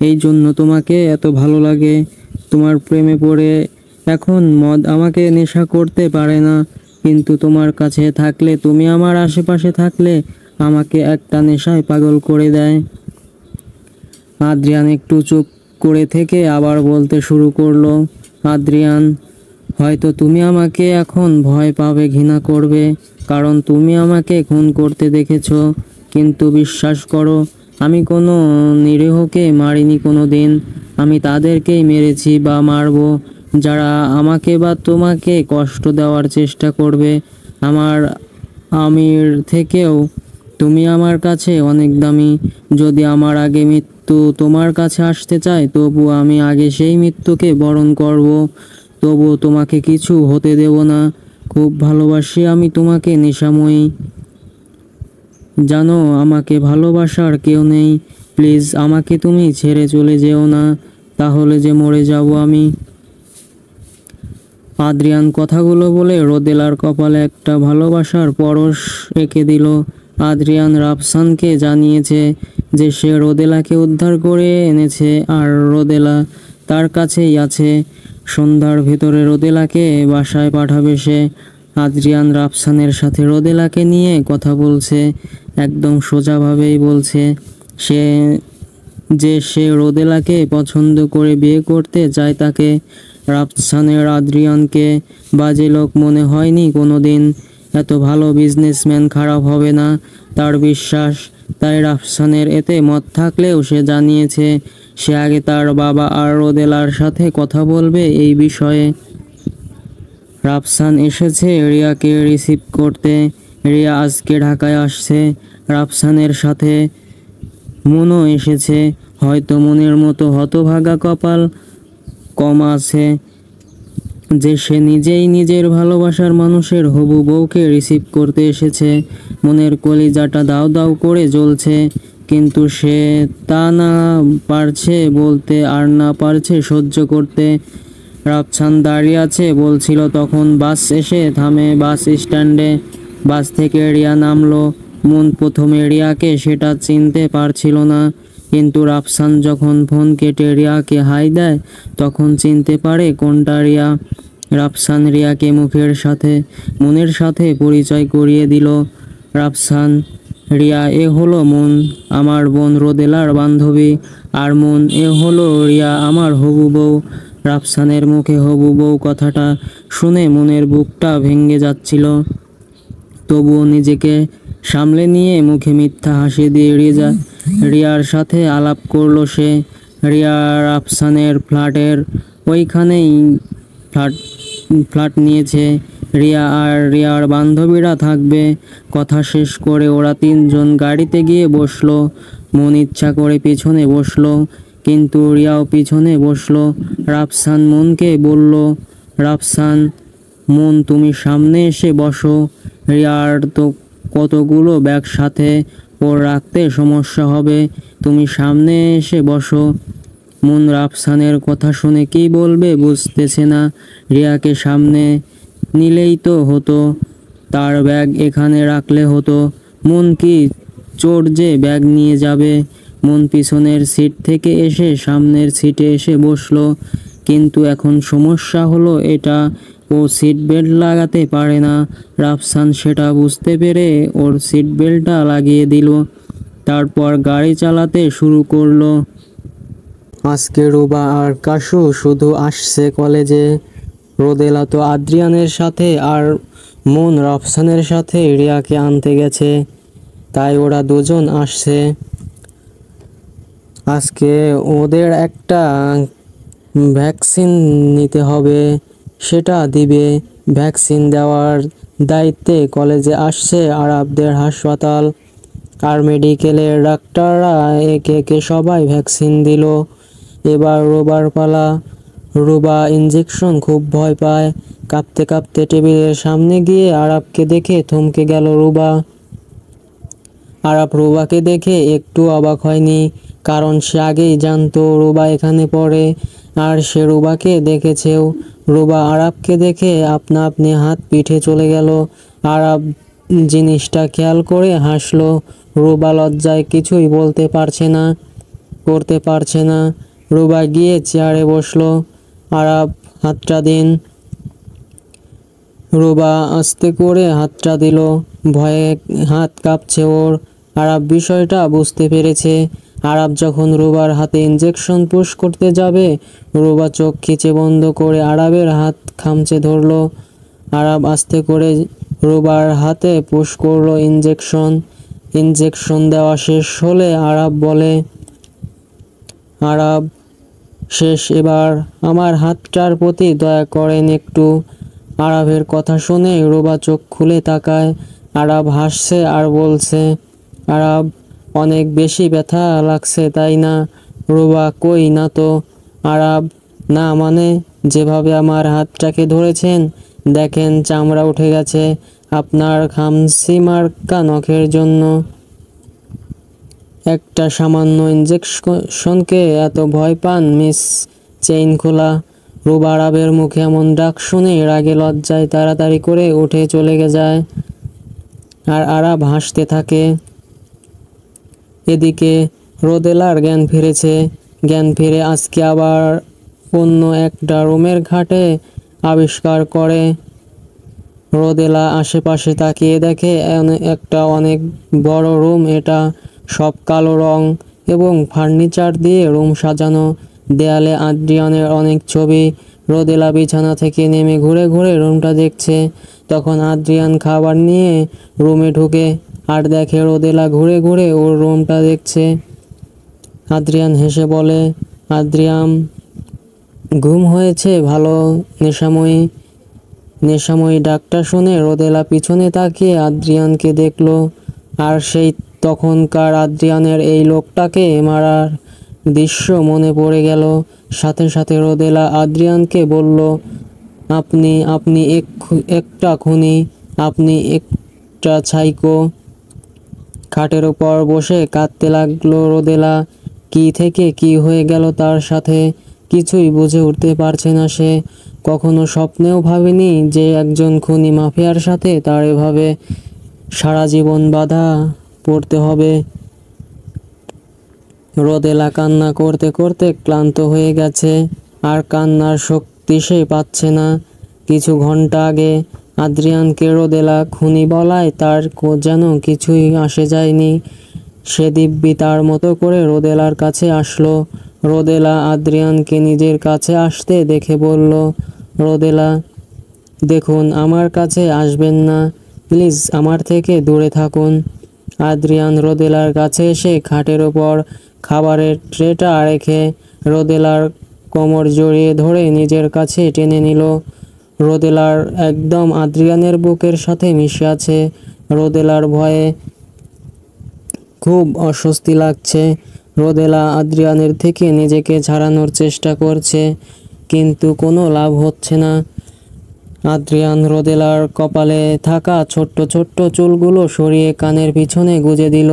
এই জন্য তোমাকে এত ভালো লাগে। তোমার প্রেমে পড়ে এখন মদ আমাকে নেশা করতে পারে না, কিন্তু তোমার কাছে থাকলে, তুমি আমার আশেপাশে থাকলে আমাকে একটা নেশায় পাগল করে দেয়। আদ্রিয়ান একটু চুপ করে থেকে আবার বলতে শুরু করলো, আদ্রিয়ান, হয়তো তুমি আমাকে এখন ভয় পাবে, ঘৃণা করবে, কারণ তুমি আমাকে খুন করতে দেখেছো, কিন্তু বিশ্বাস করো, আমি কোনো নিরীহকে মারিনি কোনো দিন। আমি তাদেরকেই মেরেছি বা মারবো যারা আমাকে বা তোমাকে কষ্ট দেওয়ার চেষ্টা করবে। আমার আমির থেকেও তুমি আমার কাছে অনেক দামি। যদি আমার আগে মৃত্যু তোমার কাছে আসতে চায়, তবু আমি আগে সেই মৃত্যুকে বরণ করব, তবু তোমাকে কিছু হতে দেব না। খুব ভালোবাসি আমি তোমাকে নেশাময়ী। জানো, আমাকে ভালোবাসার কেউ নেই। প্লিজ আমাকে তুমি ছেড়ে চলে যেও না, তাহলে যে মরে যাব আমি। আদ্রিয়ান কথাগুলো বলে রোদেলার কপালে একটা ভালোবাসার পরশ এঁকে দিল। আদ্রিয়ান রাফসানকে জানিয়েছে যে সে রোদেলাকে উদ্ধার করে এনেছে আর রোদেলা তার কাছেই আছে। সন্ধ্যার ভেতরে রোদেলাকে বাসায় পাঠাবে সে। আদ্রিয়ান রাফসানের সাথে রোদেলাকে নিয়ে কথা বলছে, একদম সোজাভাবেই বলছে সে রোদেলাকে পছন্দ করে বিয়ে করতে চায় তাকে। রাফসানের আদ্রিয়ানকে বাজে লোক মনে হয়নি কোনোদিন। এত ভালো বিজনেসম্যান খারাপ হবে না তার বিশ্বাস। তাই রাফসানের এতে মত থাকলেও সে জানিয়েছে সে আগে তার বাবা আর রোদেলার সাথে কথা বলবে এই বিষয়ে। রাফসান এসেছে রিয়াকে রিসিভ করতে। রিয়া আজকে ঢাকায় আসছে। রাফসানের সাথে মনও এসেছে। হয়তো মনের মতো হতভাগা কপাল কম আছে যে সে নিজেই নিজের ভালোবাসার মানুষের হবু বউকে রিসিভ করতে এসেছে। মনের কলিজাটা দাউ দাউ করে জ্বলছে, কিন্তু সে তা না পারছে বলতে আর না পারছে সহ্য করতে। রাফসান দাঁড়িয়ে আছে বলছিল তখন বাস এসে থামে বাস স্ট্যান্ডে। বাস থেকে রিয়া নামলো। মন প্রথমে রিয়াকে সেটা চিনতে পারছিল না, কিন্তু রাফসান যখন ফোন কেটে রিয়াকে হাই দেয় তখন চিনতে পারে কোনটা রিয়া। রাফসান রিয়াকে মনের সাথে পরিচয় করিয়ে দিল। রাফসান, রিয়া এ হলো মন, আমার বোন রোদেলার বান্ধবী। আর মন এ হলো রিয়া, আমার হবু বউ। রাফসানের মুখে হবু বউ কথাটা শুনে মনের বুকটা ভেঙে যাচ্ছিল। তবুও নিজেকে সামলে নিয়ে মুখে মিথ্যা হাসি দিয়ে রিয়ার সাথে আলাপ করলো সে। রিয়া রাফসানের ফ্ল্যাটের ওইখানেই ফ্ল্যাট নিয়েছে। রিয়া আর রিয়ার বান্ধবীরা থাকবে। কথা শেষ করে ওরা তিনজন গাড়িতে গিয়ে বসলো। মন ইচ্ছা করে পিছনে বসলো, কিন্তু রিয়াও পিছনে বসলো। রাফসান মনকে বলল, রাফসান, মন তুমি সামনে এসে বসো। রিয়ার তো কতগুলো ব্যাগ সাথে, ওর রাখতে সমস্যা হবে, তুমি সামনে এসে বসো। মন রাফসানের কথা শুনে কি বলবে বুঝতেছে না। রিয়াকে সামনে নিলেই তো হতো, তার ব্যাগ এখানে রাখলে হতো। মন কি চোর যে ব্যাগ নিয়ে যাবে? মন পিছনের সিট থেকে এসে সামনের সিটে এসে বসলো, কিন্তু এখন সমস্যা হলো এটা, ও সিট বেল্ট লাগাতে পারে না। রাফসান সেটা বুঝতে পেরে ওর সিট বেল্টটা লাগিয়ে দিল, তারপর গাড়ি চালাতে শুরু করলো। আজকে রুবা আর কাশু শুধু আসছে কলেজে। রোদেলা তো আদ্রিয়ানের সাথে আর মন রাফসানের সাথে রিয়াকে আনতে গেছে, তাই ওরা দুজন আসছে। আজকে ওদের একটা ভ্যাকসিন নিতে হবে, সেটা দিবে। ভ্যাকসিন দেওয়ার দায়িত্বে কলেজে আসছে আরবদের হাসপাতাল আর মেডিকেলের ডাক্তাররা একে একে সবাই ভ্যাকসিন দিল। এবার রুবার পালা। রুবা ইঞ্জেকশন খুব ভয় পায়। কাঁপতে কাঁপতে টেবিলের সামনে গিয়ে আরবকে দেখে থমকে গেল রুবা। আরব রুবাকে দেখে একটু অবাক হয়নি, কারণ সে আগেই জানতো রুবা এখানে পড়ে আর সে রুবাকে দেখেছেও। রুবা আরবকে দেখে আপনা আপনি হাত পিঠে চলে গেল। আরব জিনিসটা খেয়াল করে হাসলো। রুবা লজ্জায় কিছুই বলতে করতে পারছে না। রুবা গিয়ে চেয়ারে বসলো। আরব, হাতটা দিন। রুবা আস্তে করে হাতটা দিল। ভয়ে হাত কাঁপছে ওর। আরব বিষয়টা বুঝতে পেরেছে। আরব যখন রুবার হাতে ইঞ্জেকশন পুশ করতে যাবে, রুবা চোখ খিচে বন্ধ করে আরবের হাত খামচে ধরলো। আরব আস্তে করে রুবার হাতে পুশ করলো ইঞ্জেকশন দেওয়া শেষ হলে আরব বলে, আরব, শেষ এবার, আমার হাতটার প্রতি দয়া করেন একটু। আরবের কথা শুনে রুবা চোখ খুলে তাকায়। আরব হাসছে আর বলছে, আরব, অনেক বেশি ব্যথা লাগছে তাই না? রুবা, কই না তো। আরব, না মানে, যেভাবে আমার হাতটাকে ধরেছেন, দেখেন চামড়া উঠে গেছে আপনার খামচি মার্কা নখের জন্য। একটা সামান্য ইঞ্জেকশনকে এত ভয় পান মিস চেইন খোলা? রুব আরাবের মুখে এমন ডাক শুনে রাগে লজ্জায় তাড়াতাড়ি করে উঠে চলে যায়, আর আরাব হাসতে থাকে। এদিকে রোদেলার জ্ঞান ফিরেছে। জ্ঞান ফিরে আজকে আবার অন্য একটা রুমের ঘাটে আবিষ্কার করে। রোদেলা আশেপাশে তাকিয়ে দেখে একটা অনেক বড় রুম। এটা সব কালো রং এবং ফার্নিচার দিয়ে রুম সাজানো। দেয়ালে আদ্রিয়ানের অনেক ছবি। রোদেলা বিছানা থেকে নেমে ঘুরে ঘুরে রুমটা দেখছে। তখন আদ্রিয়ান খাবার নিয়ে রুমে ঢুকে আর দেখে রোদেলা ঘুরে ঘুরে ওর রুমটা দেখছে। আদ্রিয়ান হেসে বলে, আদ্রিয়াম, ঘুম হয়েছে ভালো? নেশাময়ী ডাকটা শুনে রোদেলা পিছনে তাকিয়ে আদ্রিয়ানকে দেখল। আর সেই তখনকার আদ্রিয়ানের এই লোকটাকে মারার দৃশ্য মনে পড়ে গেল। সাথে সাথে রোদেলা আদ্রিয়ানকে বলল, আপনি আপনি একটা খুনি, আপনি একটা সাইকো। খাটের উপর বসে কাঁদতে লাগলো রোদেলা। কি থেকে কি হয়ে গেল তার সাথে কিছুই বুঝে উঠতে পারছে না সে। কখনো স্বপ্নেও ভাবেনি যে একজন খুনি মাফিয়ার সাথে তার এভাবে সারা জীবন বাঁধা পড়তে হবে। রোদেলা কান্না করতে করতে ক্লান্ত হয়ে গেছে, আর কান্নার শক্তি সে পাচ্ছে না। কিছু ঘন্টা আগে আদ্রিয়ানকে রোদেলা খুনি বলায় তার যেন কিছুই আসে যায়নি। সে দিব্যি তার মতো করে রোদেলার কাছে আসলো। রোদেলা আদ্রিয়ানকে নিজের কাছে আসতে দেখে বলল, রোদেলা, দেখুন, আমার কাছে আসবেন না, প্লিজ আমার থেকে দূরে থাকুন। আদ্রিয়ান রোদেলার কাছে এসে খাটের ওপর খাবারের ট্রেটা রেখে রোদেলার কোমর জড়িয়ে ধরে নিজের কাছে টেনে নিল। রোদেলার একদম আদ্রিয়ানের বুকের সাথে মিশে আছে। রোদেলার ভয়ে খুব অস্বস্তি লাগছে। রোদেলা আদ্রিয়ানের থেকে নিজেকে ছাড়ানোর চেষ্টা করছে, কিন্তু কোনো লাভ হচ্ছে না। আদ্রিয়ান রোদেলার কপালে থাকা ছোট্ট ছোট্ট চুলগুলো সরিয়ে কানের পিছনে গুজে দিল।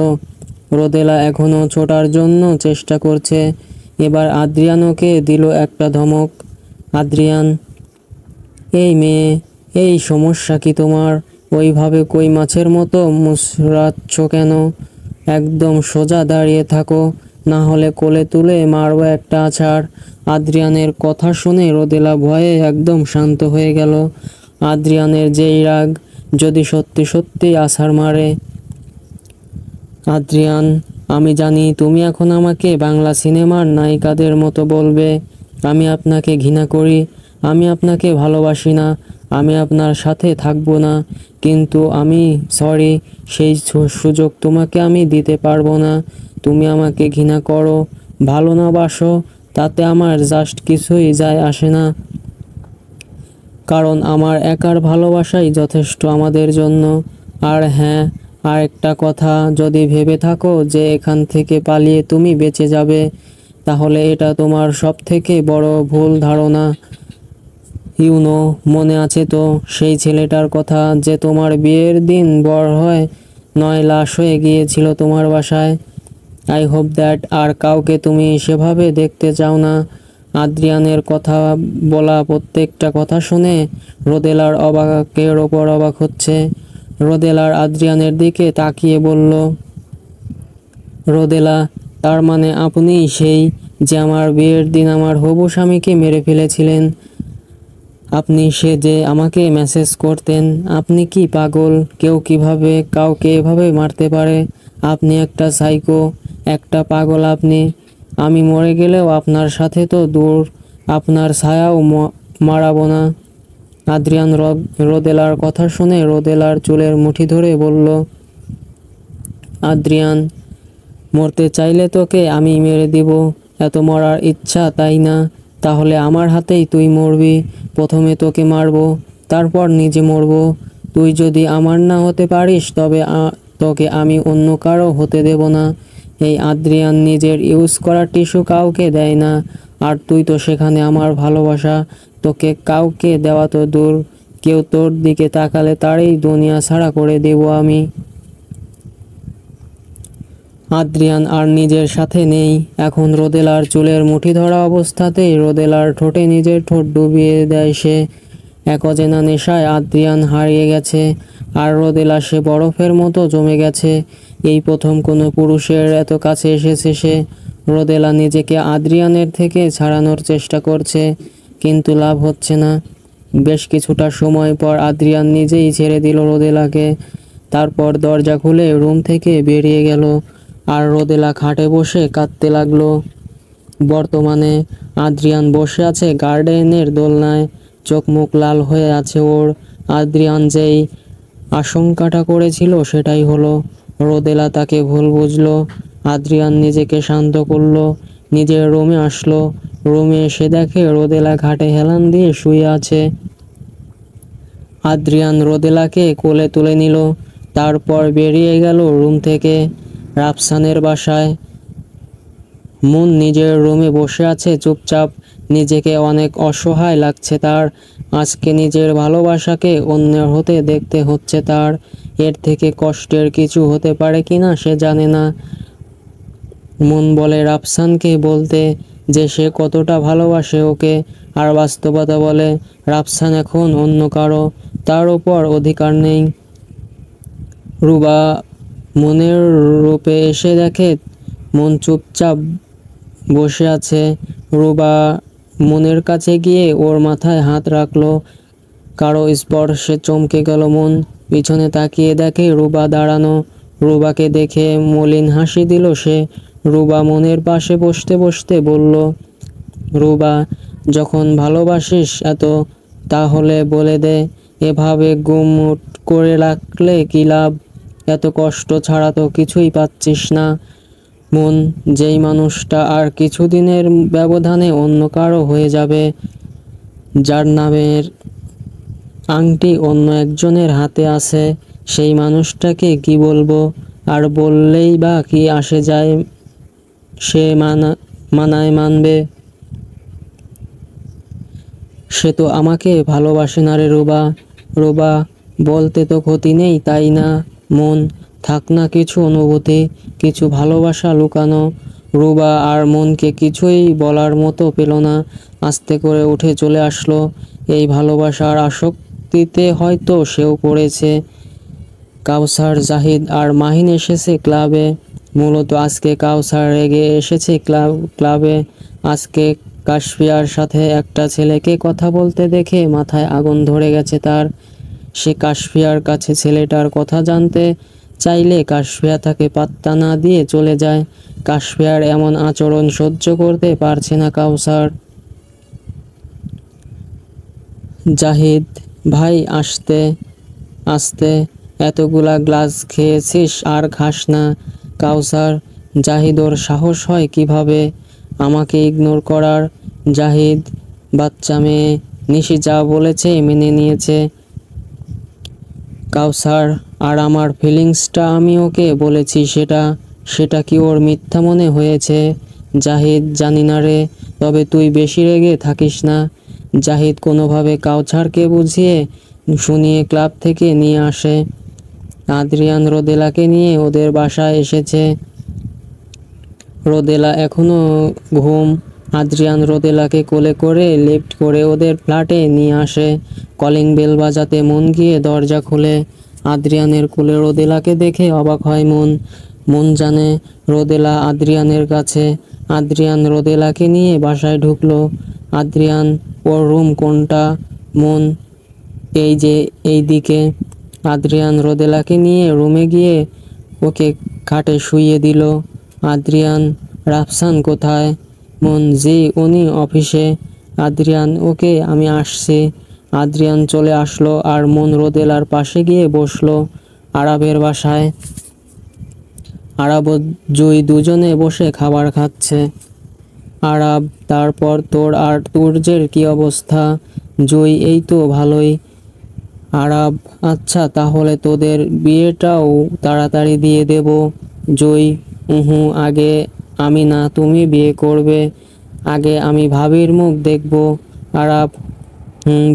রোদেলা এখনও ছোটার জন্য চেষ্টা করছে। এবার আদ্রিয়ানকে দিল একটা ধমক। আদ্রিয়ান, এই মেয়ে, এই সমস্যা কি তোমার? ওইভাবে কই মাছের মতো মুচড়াচ্ছ কেন? একদম সোজা দাঁড়িয়ে থাকো, না হলে কোলে তুলে মারবো একটা আছাড়। আদ্রিয়ানের কথা শুনে রোদেলা ভয়ে একদম শান্ত হয়ে গেল। আদ্রিয়ানের যেই রাগ, যদি সত্যি সত্যি আছাড় মারে। আদ্রিয়ান, আমি জানি তুমি এখন আমাকে বাংলা সিনেমার নায়িকাদের মতো বলবে, আমি আপনাকে ঘৃণা করি, আমি আপনাকে ভালোবাসি না, আমি আপনার সাথে থাকবো না। কিন্তু আমি সরি, সেই সুযোগ তোমাকে আমি দিতে পারবো না। তুমি আমাকে ঘৃণা করো, ভালো না বাসো, তাতে আমার জাস্ট কিছুই যায় আসে না। কারণ আমার একার ভালোবাসাই যথেষ্ট আমাদের জন্য। আর হ্যাঁ, আর একটা কথা, যদি ভেবে থাকো যে এখান থেকে পালিয়ে তুমি বেঁচে যাবে, তাহলে এটা তোমার সবথেকে বড় ভুল ধারণা। মনে আছে তো সেই ছেলেটার কথা, যে তোমার বিয়ের দিন বর হয় নয় লাশ হয়ে গিয়েছিল তোমার বাসায়? আই হোপ দ্যাট আর কাউকে তুমি সেভাবে দেখতে চাও না। আদ্রিয়ানের কথা বলা প্রত্যেকটা কথা শুনে রোদেলার অবাকের ওপর অবাক হচ্ছে। রোদেলার আদ্রিয়ানের দিকে তাকিয়ে বলল, রোদেলা, তার মানে আপনিই সেই যে আমার বিয়ের দিন আমার হবু স্বামীকে মেরে ফেলেছিলেন? আপনি সে যে আমাকে মেসেজ করতেন? আপনি কি পাগল? কেউ কিভাবে কাউকে এভাবে মারতে পারে? আপনি একটা সাইকো, একটা পাগল আপনি। আমি মরে গেলেও আপনার সাথে তো দূর, আপনার ছায়াও মারাবো না। আদ্রিয়ান রোদেলার কথা শুনে রোদেলার চুলের মুঠি ধরে বলল, আদ্রিয়ান, মরতে চাইলে তোকে আমি মেরে দিব। এত মরার ইচ্ছা, তাই না? তাহলে আমার হাতেই তুই মরবি। প্রথমে তোকে মারবো, তারপর নিজে মরবো। তুই যদি আমার না হতে পারিস, তবে তোকে আমি অন্য কারো হতে দেব না। এই আদ্রিয়ান নিজের ইউজ করা টিস্যু কাউকে দেয় না, আর তুই তো সেখানে আমার ভালোবাসা তোকে কাউকে দেওয়া তো দূর, কেউ তোর দিকে তাকালে তারই দুনিয়া ছাড়া করে দেব আমি। আদ্রিয়ান আর নিজের সাথে নেই। এখন রোদেলার চুলের মুঠি ধরা অবস্থাতেই রোদেলার ঠোঁটে নিজের ঠোঁট ডুবিয়ে দেয় সে। এক অচেনা নেশায় আদ্রিয়ান হারিয়ে গেছে, আর রোদেলা সে বরফের মতো জমে গেছে। এই প্রথম কোনো পুরুষের এত কাছে এসেছে সে। রোদেলা নিজেকে আদ্রিয়ানের থেকে ছাড়ানোর চেষ্টা করছে, কিন্তু লাভ হচ্ছে না। বেশ কিছুটা সময় পর আদ্রিয়ান নিজেই ছেড়ে দিল রোদেলাকে। তারপর দরজা খুলে রুম থেকে বেরিয়ে গেল, আর রোদেলা খাটে বসে কাঁদতে লাগলো। বর্তমানে আদ্রিয়ান বসে আছে গার্ডেনের দোলনায়, চোখ মুখ লাল হয়ে আছে ওর। আদ্রিয়ান যেই আশঙ্কাটা করেছিল সেটাই হলো। রোদেলা তাকে ভুল বুঝলো। আদ্রিয়ান নিজেকে শান্ত করলো, নিজের রুমে আসলো। রুমে এসে দেখে রোদেলা ঘাটে হেলান দিয়ে শুয়ে আছে। আদ্রিয়ান রোদেলাকে কোলে তুলে নিল, তারপর বেরিয়ে গেল রুম থেকে রাফসানের বাসায়। মুন নিজের রুমে বসে আছে চুপচাপ। নিজেকে অনেক অসহায় লাগছে তার। আজকে নিজের ভালোবাসাকে অন্যের হতে দেখতে হচ্ছে তার। এর থেকে কষ্টের কিছু হতে পারে কিনা সে জানে না। মুন বলে রাফসানকে বলতে যে সে কতটা ভালোবাসে ওকে, আর বাস্তবতা বলে রাফসান এখন অন্য কারো, তার ওপর অধিকার নেই। রুবা মুনের রূপে এসে দেখে মুন চুপচাপ বসে আছে। রুবা মুনের কাছে গিয়ে ওর মাথায় হাত রাখলো। কারো স্পর্শে চমকে গেল মন। পিছনে তাকিয়ে দেখে রুবা দাঁড়ানো। রুবাকে দেখে মলিন হাসি দিল সে। রুবা মনের পাশে বসতে বসতে বলল, রুবা, যখন ভালোবাসিস এত, তাহলে বলে দে। এভাবে গুমুট করে রাখলে কি লাভ? এত কষ্ট ছাড়া তো কিছুই পাচ্ছিস না। মন, যেই মানুষটা আর কিছুদিনের ব্যবধানে অন্য কারো হয়ে যাবে, যার নামের আংটি অন্য একজনের হাতে আছে, সেই মানুষটাকে কি বলবো? আর বললেই বা কি আসে যায়? সে মানায় মানবে? সে তো আমাকে ভালোবাসে না রে রুবা। রুবা, বলতে তো ক্ষতি নেই তাই না? মন, থাক না কিছু অনুভূতি, কিছু ভালোবাসা লুকানো। রুবা আর মনকে কিছুই বলার মতো পেল না। আস্তে করে উঠে চলে আসলো। এই ভালোবাসার আসক্তিতে হয়তো সেও পড়েছে। কাউসার, জাহিদ আর মাহিন এসেছে ক্লাবে। মূলত আজকে কাউসার রেগে এসেছে ক্লাবে। আজকে কাশফিয়ার সাথে একটা ছেলেকে কথা বলতে দেখে মাথায় আগুন ধরে গেছে তার। সে কাশফিয়ার কাছে ছেলেটার কথা জানতে চাইলে কাশফিয়া তাকে পাত্তা না দিয়ে চলে যায়। কাশফিয়ার এমন আচরণ সহ্য করতে পারছে না কাউসার। জাহিদ ভাই, আসতে আস্তে, এতগুলা গ্লাস খেয়েছিস আর খাস না। কাউসার, জাহিদ, ওর সাহস হয় কিভাবে আমাকে ইগনোর করার? জাহিদ, বাচ্চা মেয়ে, নিশি যা বলেছে মেনে নিয়েছে। কাউসার, আর আমার ফিলিংসটা আমি ওকে বলেছি, সেটা কি ওর মিথ্যা মনে হয়েছে? জাহিদ, জানি না রে, তবে তুই বেশি রেগে থাকিস না। জাহিদ কোনোভাবে কাউসারকে বুঝিয়ে শুনিয়ে ক্লাব থেকে নিয়ে আসে। আদ্রিয়ান রোদেলাকে নিয়ে ওদের বাসায় এসেছে। রোদেলা এখনো ঘুম। আদ্রিয়ান রোদেলাকে কোলে করে লিফট করে ওদের ফ্ল্যাটে নিয়ে আসে। কলিং বেল বাজাতে মন গিয়ে দরজা খুলে। আদ্রিয়ানের কোলে রোদেলাকে দেখে অবাক হয় মন। মন জানে রোদেলা আদ্রিয়ানের কাছে। আদ্রিয়ান রোদেলাকে নিয়ে বাসায় ঢুকলো। আদ্রিয়ান, ওর রুম কোনটা? মন, এই যে এই দিকে। আদ্রিয়ান রোদেলাকে নিয়ে রুমে গিয়ে ওকে খাটে শুইয়ে দিল। আদ্রিয়ান, রাফসান কোথায়? মন, জি, উনি অফিসে। আদ্রিয়ান, ওকে, আমি আসছি। আদ্রিয়ান চলে আসলো আর মন রোদেলার পাশে গিয়ে বসলো। আরাবের বাসায় আরাব ও জুই দুজনে বসে খাবার খাচ্ছে। আরাব, তারপর তোর আর তুর্যের কি অবস্থা? জুই, এই তো ভালোই। আরাব, আচ্ছা, তাহলে তোদের বিয়েটাও তাড়াতাড়ি দিয়ে দেব। জুই, আগে আমি না, তুমি বিয়ে করবে। আগে আমি ভাবির মুখ দেখব। আরাব,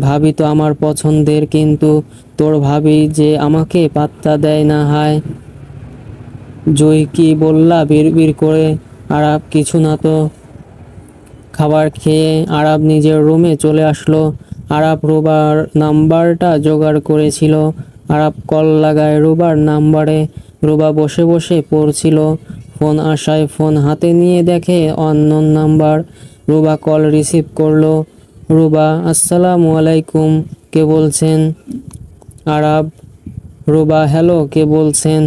ভাবি তো আমার পছন্দের, কিন্তু তোর ভাবি যে আমাকে পাত্তা দেয় না। হায় জুই কি বললা বিড়বিড় করে? আরাব কিছু না তো। খাবার খেয়ে আরাব নিজের রুমে চলে আসলো। আরাব রুবার নাম্বারটা জোগাড় করেছিল। আরাব কল লাগায় রুবার নাম্বারে। রুবা বসে বসে পড়ছিল। ফোন আসায় ফোন হাতে নিয়ে দেখে unknown number. Ruba call receive করলো। রুবা, আসসালামু আলাইকুম, কে বলছেন? আরাব। রুবা, হ্যালো, কে বলছেন?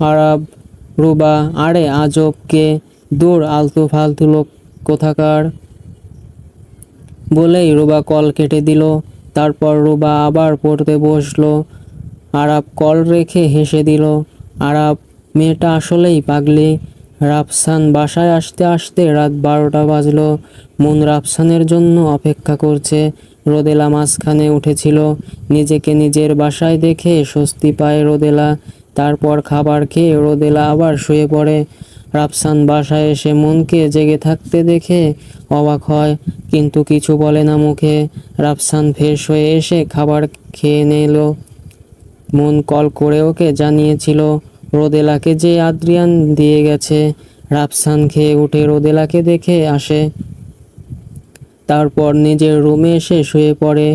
আরাব। রুবা, আরে আজব, কে? দূর, আলতু ফালতু লোক কোথাকার। বলেই রুবা কল কেটে দিল। তারপর রুবা আবার পড়তে বসলো। আরাব কল রেখে হেসে দিল। আরাব, মেয়েটা আসলেই পাগলি। রাফসান বাসায় আসতে আসতে রাত 12টা বাজলো। মন রাফসানের জন্য অপেক্ষা করছে। রোদেলা মাঝখানে উঠেছিল। নিজেকে নিজের বাসায় দেখে স্বস্তি পায় রোদেলা। তারপর খাবার খেয়ে রোদেলা আবার শুয়ে পড়ে। রাফসান বাসায় এসে মনকে জেগে থাকতে দেখে অবাক হয়, কিন্তু কিছু বলে না মুখে। রাফসান ফ্রেশ হয়ে এসে খাবার খেয়ে নিল। মন কল করে ওকে জানিয়েছিল রোদেলাকে যে আদ্রিয়ান দিয়ে গেছে। রাফসান খেয়ে উঠে রোদেলাকে দেখে আসে। তারপর নিজের রুমে এসে শুয়ে পড়ে।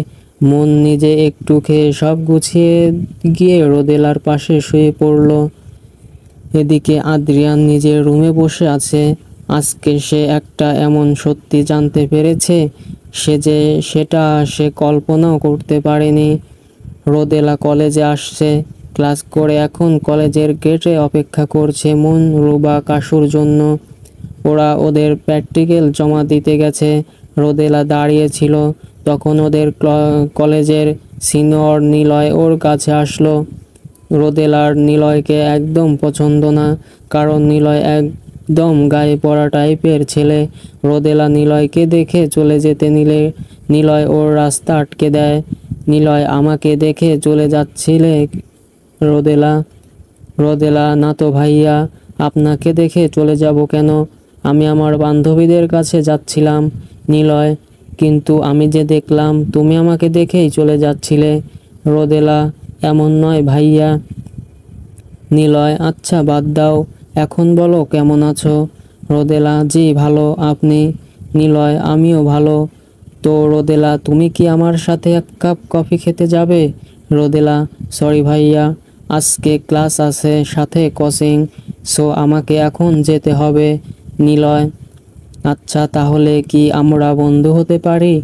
মন নিজে একটু খেয়ে সব গুছিয়ে গিয়ে রোদেলার পাশে শুয়ে পড়ল। এদিকে আদ্রিয়ান নিজের রুমে বসে আছে। আজকে সে একটা এমন সত্যি জানতে পেরেছে সেটা সে কল্পনাও করতে পারেনি। রোদেলা কলেজে আসছে। ক্লাস করে এখন কলেজের গেটে অপেক্ষা করছে মন, রুবা, কাশুর জন্য। ওরা ওদের প্র্যাকটিক্যাল জমা দিতে গেছে। রোদেলা দাঁড়িয়েছিল। তখন ওদের কলেজের সিনিয়র নিলয় ওর কাছে আসলো। রোদেলার নিলয়কে একদম পছন্দ না, কারণ নিলয় একদম গায়ে পড়া টাইপের ছেলে। রোদেলা নিলয়কে দেখে চলে যেতে নিলে নিলয় ওর রাস্তা আটকে দেয়। নিলয়, আমাকে দেখে চলে যাচ্ছিলে রোদেলা? রোদেলা, না তো ভাইয়া, আপনাকে দেখে চলে যাব কেন? আমি আমার বান্ধবীদের কাছে যাচ্ছিলাম। নিলয়, কিন্তু আমি যে দেখলাম তুমি আমাকে দেখেই চলে যাচ্ছিলে। রোদেলা, এমন নয় ভাইয়া। নিলয়, আচ্ছা বাদ দাও, এখন বলো কেমন আছো? রোদেলা, জি ভালো, আপনি? নিলয়, আমিও ভালো। তো রোদেলা, তুমি কি আমার সাথে 1 কাপ কফি খেতে যাবে? রোদেলা, সরি ভাইয়া, আজকে ক্লাস আছে, সাথে কোচিং, সো আমাকে এখন যেতে হবে। নিলয়, আচ্ছা তাহলে কি আমরা বন্ধু হতে পারি?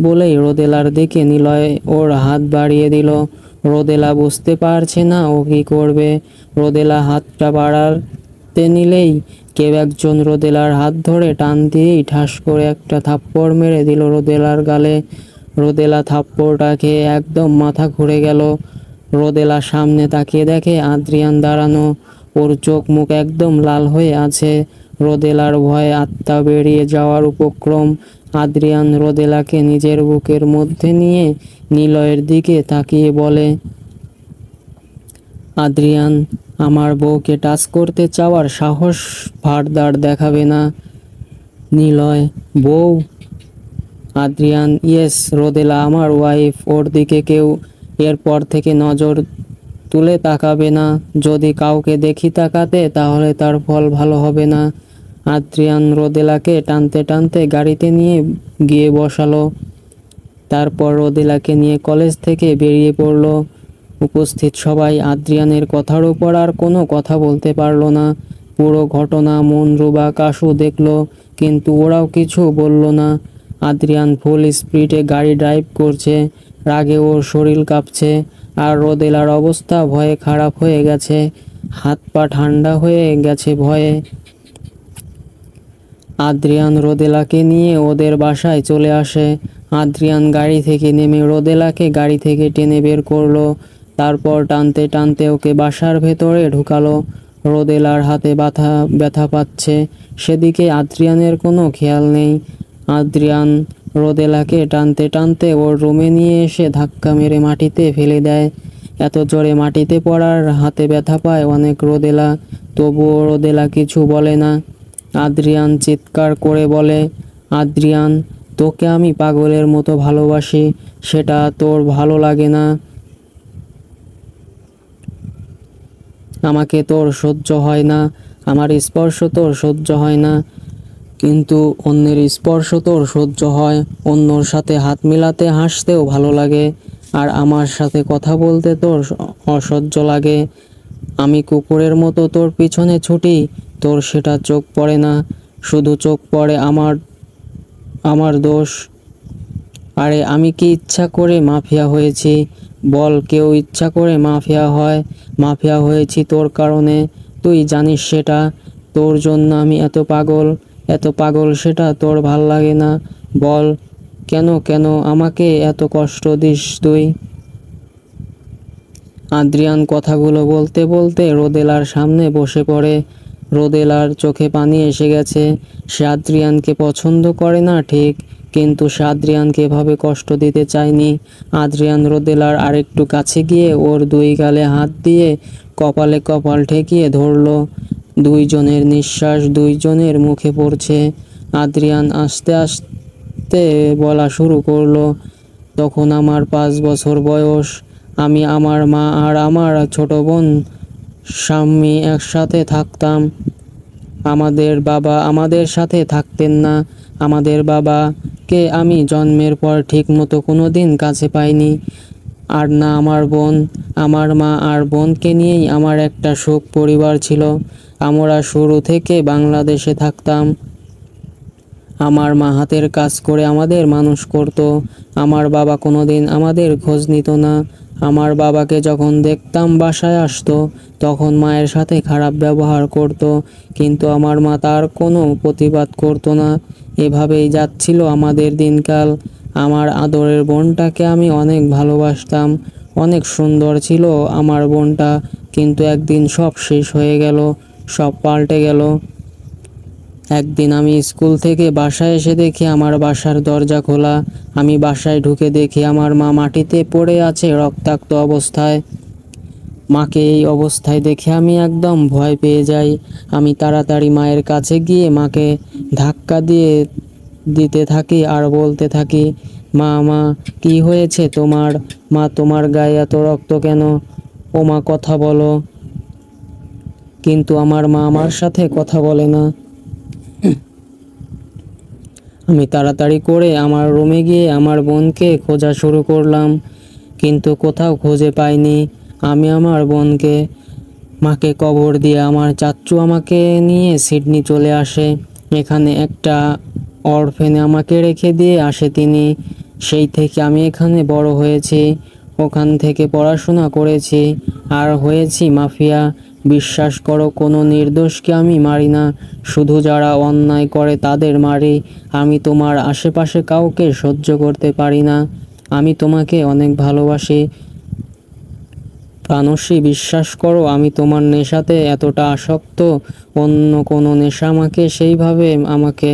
বলেই রোদেলার দিকে নিলয় ওর হাত বাড়িয়ে দিল। রোদেলা বুঝতে পারছে না ও কি করবে। রোদেলা হাতটা বাড়াতে নিলেই কেউ একজন রোদেলার হাত ধরে টান দিয়েই ঠাস করে একটা থাপ্পড় মেরে দিল রোদেলার গালে। রোদেলা থাপ্পড়টা খেয়ে একদম মাথা ঘুরে গেল। রোদেলা সামনে তাকিয়ে দেখে আদ্রিয়ান দাঁড়ানো। ওর চোখ মুখ একদম লাল হয়ে আছে। রোদেলার ভয়ে আত্মা বেরিয়ে যাওয়ার উপক্রম। আদ্রিয়ান রোদেলাকে নিজের বুকের মধ্যে নিয়ে নিলয়ের দিকে তাকিয়ে বলে, আদ্রিয়ান, আমার বউকে টাচ করতে চাওয়ার সাহস ফারদার দেখাবে না। নিলয়, বউ? Adrian, yes. রোদেলা আমার ওয়াইফ। ওর দিকে কেউ এরপর থেকে নজর তুলে তাকাবে না। যদি কাউকে দেখি তাকাতে, তাহলে তার ফল ভালো হবে না। আদ্রিয়ান রোদেলাকে টানতে টানতে গাড়িতে নিয়ে গিয়ে বসালো। তারপর রোদেলাকে নিয়ে কলেজ থেকে বেরিয়ে পড়ল। উপস্থিত সবাই আদ্রিয়ানের কথার উপর আর কোনো কথা বলতে পারল না। পুরো ঘটনা মন, রুবা, কাশু দেখলো, কিন্তু ওরাও কিছু বলল না। আদ্রিয়ান ফুল স্পিডে গাড়ি ড্রাইভ করছে। রাগে ওর শরীর কাঁপছে। আর রোদেলার অবস্থা ভয়ে খারাপ হয়ে গেছে। হাত পা ঠান্ডা হয়ে গেছে ভয়ে। আদ্রিয়ান রোদেলাকে নিয়ে ওদের বাসায় চলে আসে। আদ্রিয়ান গাড়ি থেকে নেমে রোদেলাকে গাড়ি থেকে টেনে বের করলো। তারপর টানতে টানতে ওকে বাসার ভেতরে ঢুকালো। রোদেলার হাতে ব্যথা পাচ্ছে, সেদিকে আদ্রিয়ানের কোনো খেয়াল নেই। আদ্রিয়ান রোদেলাকে টানতে টানতে ওর রুমে নিয়ে এসে ধাক্কা মেরে মাটিতে ফেলে দেয়। এত জোরে মাটিতে পড়ার হাতে ব্যথা পায় অনেক রোদেলা, তবুও রোদেলা কিছু বলে না। আদ্রিয়ান চিৎকার করে বলে, আদ্রিয়ান, তোকে আমি পাগলের মতো ভালোবাসি, সেটা তোর ভালো লাগে না? আমাকে তোর সহ্য হয় না, আমার স্পর্শ তোর সহ্য হয় না, কিন্তু অন্যের স্পর্শ তোর সহ্য হয়। অন্যর সাথে হাত মিলাতে হাসতেও ভালো লাগে, আর আমার সাথে কথা বলতে তোর অসহ্য লাগে। আমি কুকুরের মতো তোর পিছনে ছুটি, তোর সেটা চোখ পড়ে না, শুধু চোখ পড়ে আমার আমার দোষ। আরে আমি কি ইচ্ছা করে মাফিয়া হয়েছি? বল, কেউ ইচ্ছা করে মাফিয়া হয়? মাফিয়া হয়েছি তোর কারণে, তুই জানিস সেটা। তোর জন্য আমি এত পাগল, এত পাগল, সেটা তোর ভাল লাগে না? বল, কেন কেন আমাকে এত কষ্ট দিস তুই? আদ্রিয়ান কথাগুলো বলতে বলতে রোদেলার সামনে বসে পড়ে। রোদেলার চোখে পানি এসে গেছে। সে আদ্রিয়ানকে পছন্দ করে না ঠিক, কিন্তু সে আদ্রিয়ানকে এভাবে কষ্ট দিতে চায়নি। আদ্রিয়ান রোদেলার আরেকটু কাছে গিয়ে ওর দুই গালে হাত দিয়ে কপালে কপাল ঠেকিয়ে ধরল। দুইজনের নিঃশ্বাস দুইজনের মুখে পড়ছে। আদ্রিয়ান আস্তে আস্তে বলা শুরু করলো, তখন আমার 5 বছর বয়স। আমি, আমার মা আর আমার ছোট বোন স্বামী একসাথে থাকতাম। আমাদের বাবা আমাদের সাথে থাকতেন না। আমাদের বাবাকে আমি জন্মের পর ঠিক মতো কোনো দিন কাছে পাইনি। আর না আমার বোন। আমার মা আর বোনকে নিয়েই আমার একটা সুখ পরিবার ছিল। আমরা শুরু থেকে বাংলাদেশে থাকতাম। আমার মা হাতের কাজ করে আমাদের মানুষ করত। আমার বাবা কোনোদিন আমাদের খোঁজ নিত না। আমার বাবাকে যখন দেখতাম বাসায় আসতো, তখন মায়ের সাথে খারাপ ব্যবহার করত, কিন্তু আমার মা তার কোনো প্রতিবাদ করত না। এভাবেই যাচ্ছিল আমাদের দিনকাল। আমার আদরের বোনটাকে আমি অনেক ভালোবাসতাম। অনেক সুন্দর ছিল আমার বোনটা, কিন্তু একদিন সব শেষ হয়ে গেল, সব পাল্টে গেল। একদিন আমি স্কুল থেকে বাসায় এসে দেখি আমার বাসার দরজা খোলা। আমি বাসায় ঢুকে দেখি আমার মা মাটিতে পড়ে আছে রক্তাক্ত অবস্থায়। মাকে এই অবস্থায় দেখে আমি একদম ভয় পেয়ে যাই। আমি তাড়াতাড়ি মায়ের কাছে গিয়ে মাকে ধাক্কা দিতে থাকি আর বলতে থাকি, মা, মা, কি হয়েছে তোমার? মা, তোমার গায়ে এত রক্ত কেন? ও মা, কথা বলো। কিন্তু আমার মা আমার সাথে কথা বলে না। আমি তাড়াতাড়ি করে আমার রুমে গিয়ে আমার বোনকে খোঁজা শুরু করলাম, কিন্তু কোথাও খুঁজে পাইনি আমি আমার বোনকে। মাকে কবর দিয়ে আমার চাচ্চু আমাকে নিয়ে সিডনি চলে আসে। এখানে একটা অরফেনে আমাকে রেখে দিয়ে আসে তিনি। সেই থেকে আমি এখানে বড় হয়েছি, ওখান থেকে পড়াশোনা করেছি, আর হয়েছি মাফিয়া। বিশ্বাস করো, কোনো নির্দোষকে আমি মারি না, শুধু যারা অন্যায় করে তাদের মারি। আমি তোমার আশেপাশে কাউকে সহ্য করতে পারি না। আমি তোমাকে অনেক ভালোবাসি প্রাণসী, বিশ্বাস করো, আমি তোমার নেশাতে এতটা আসক্ত, অন্য কোনো নেশা সেইভাবে আমাকে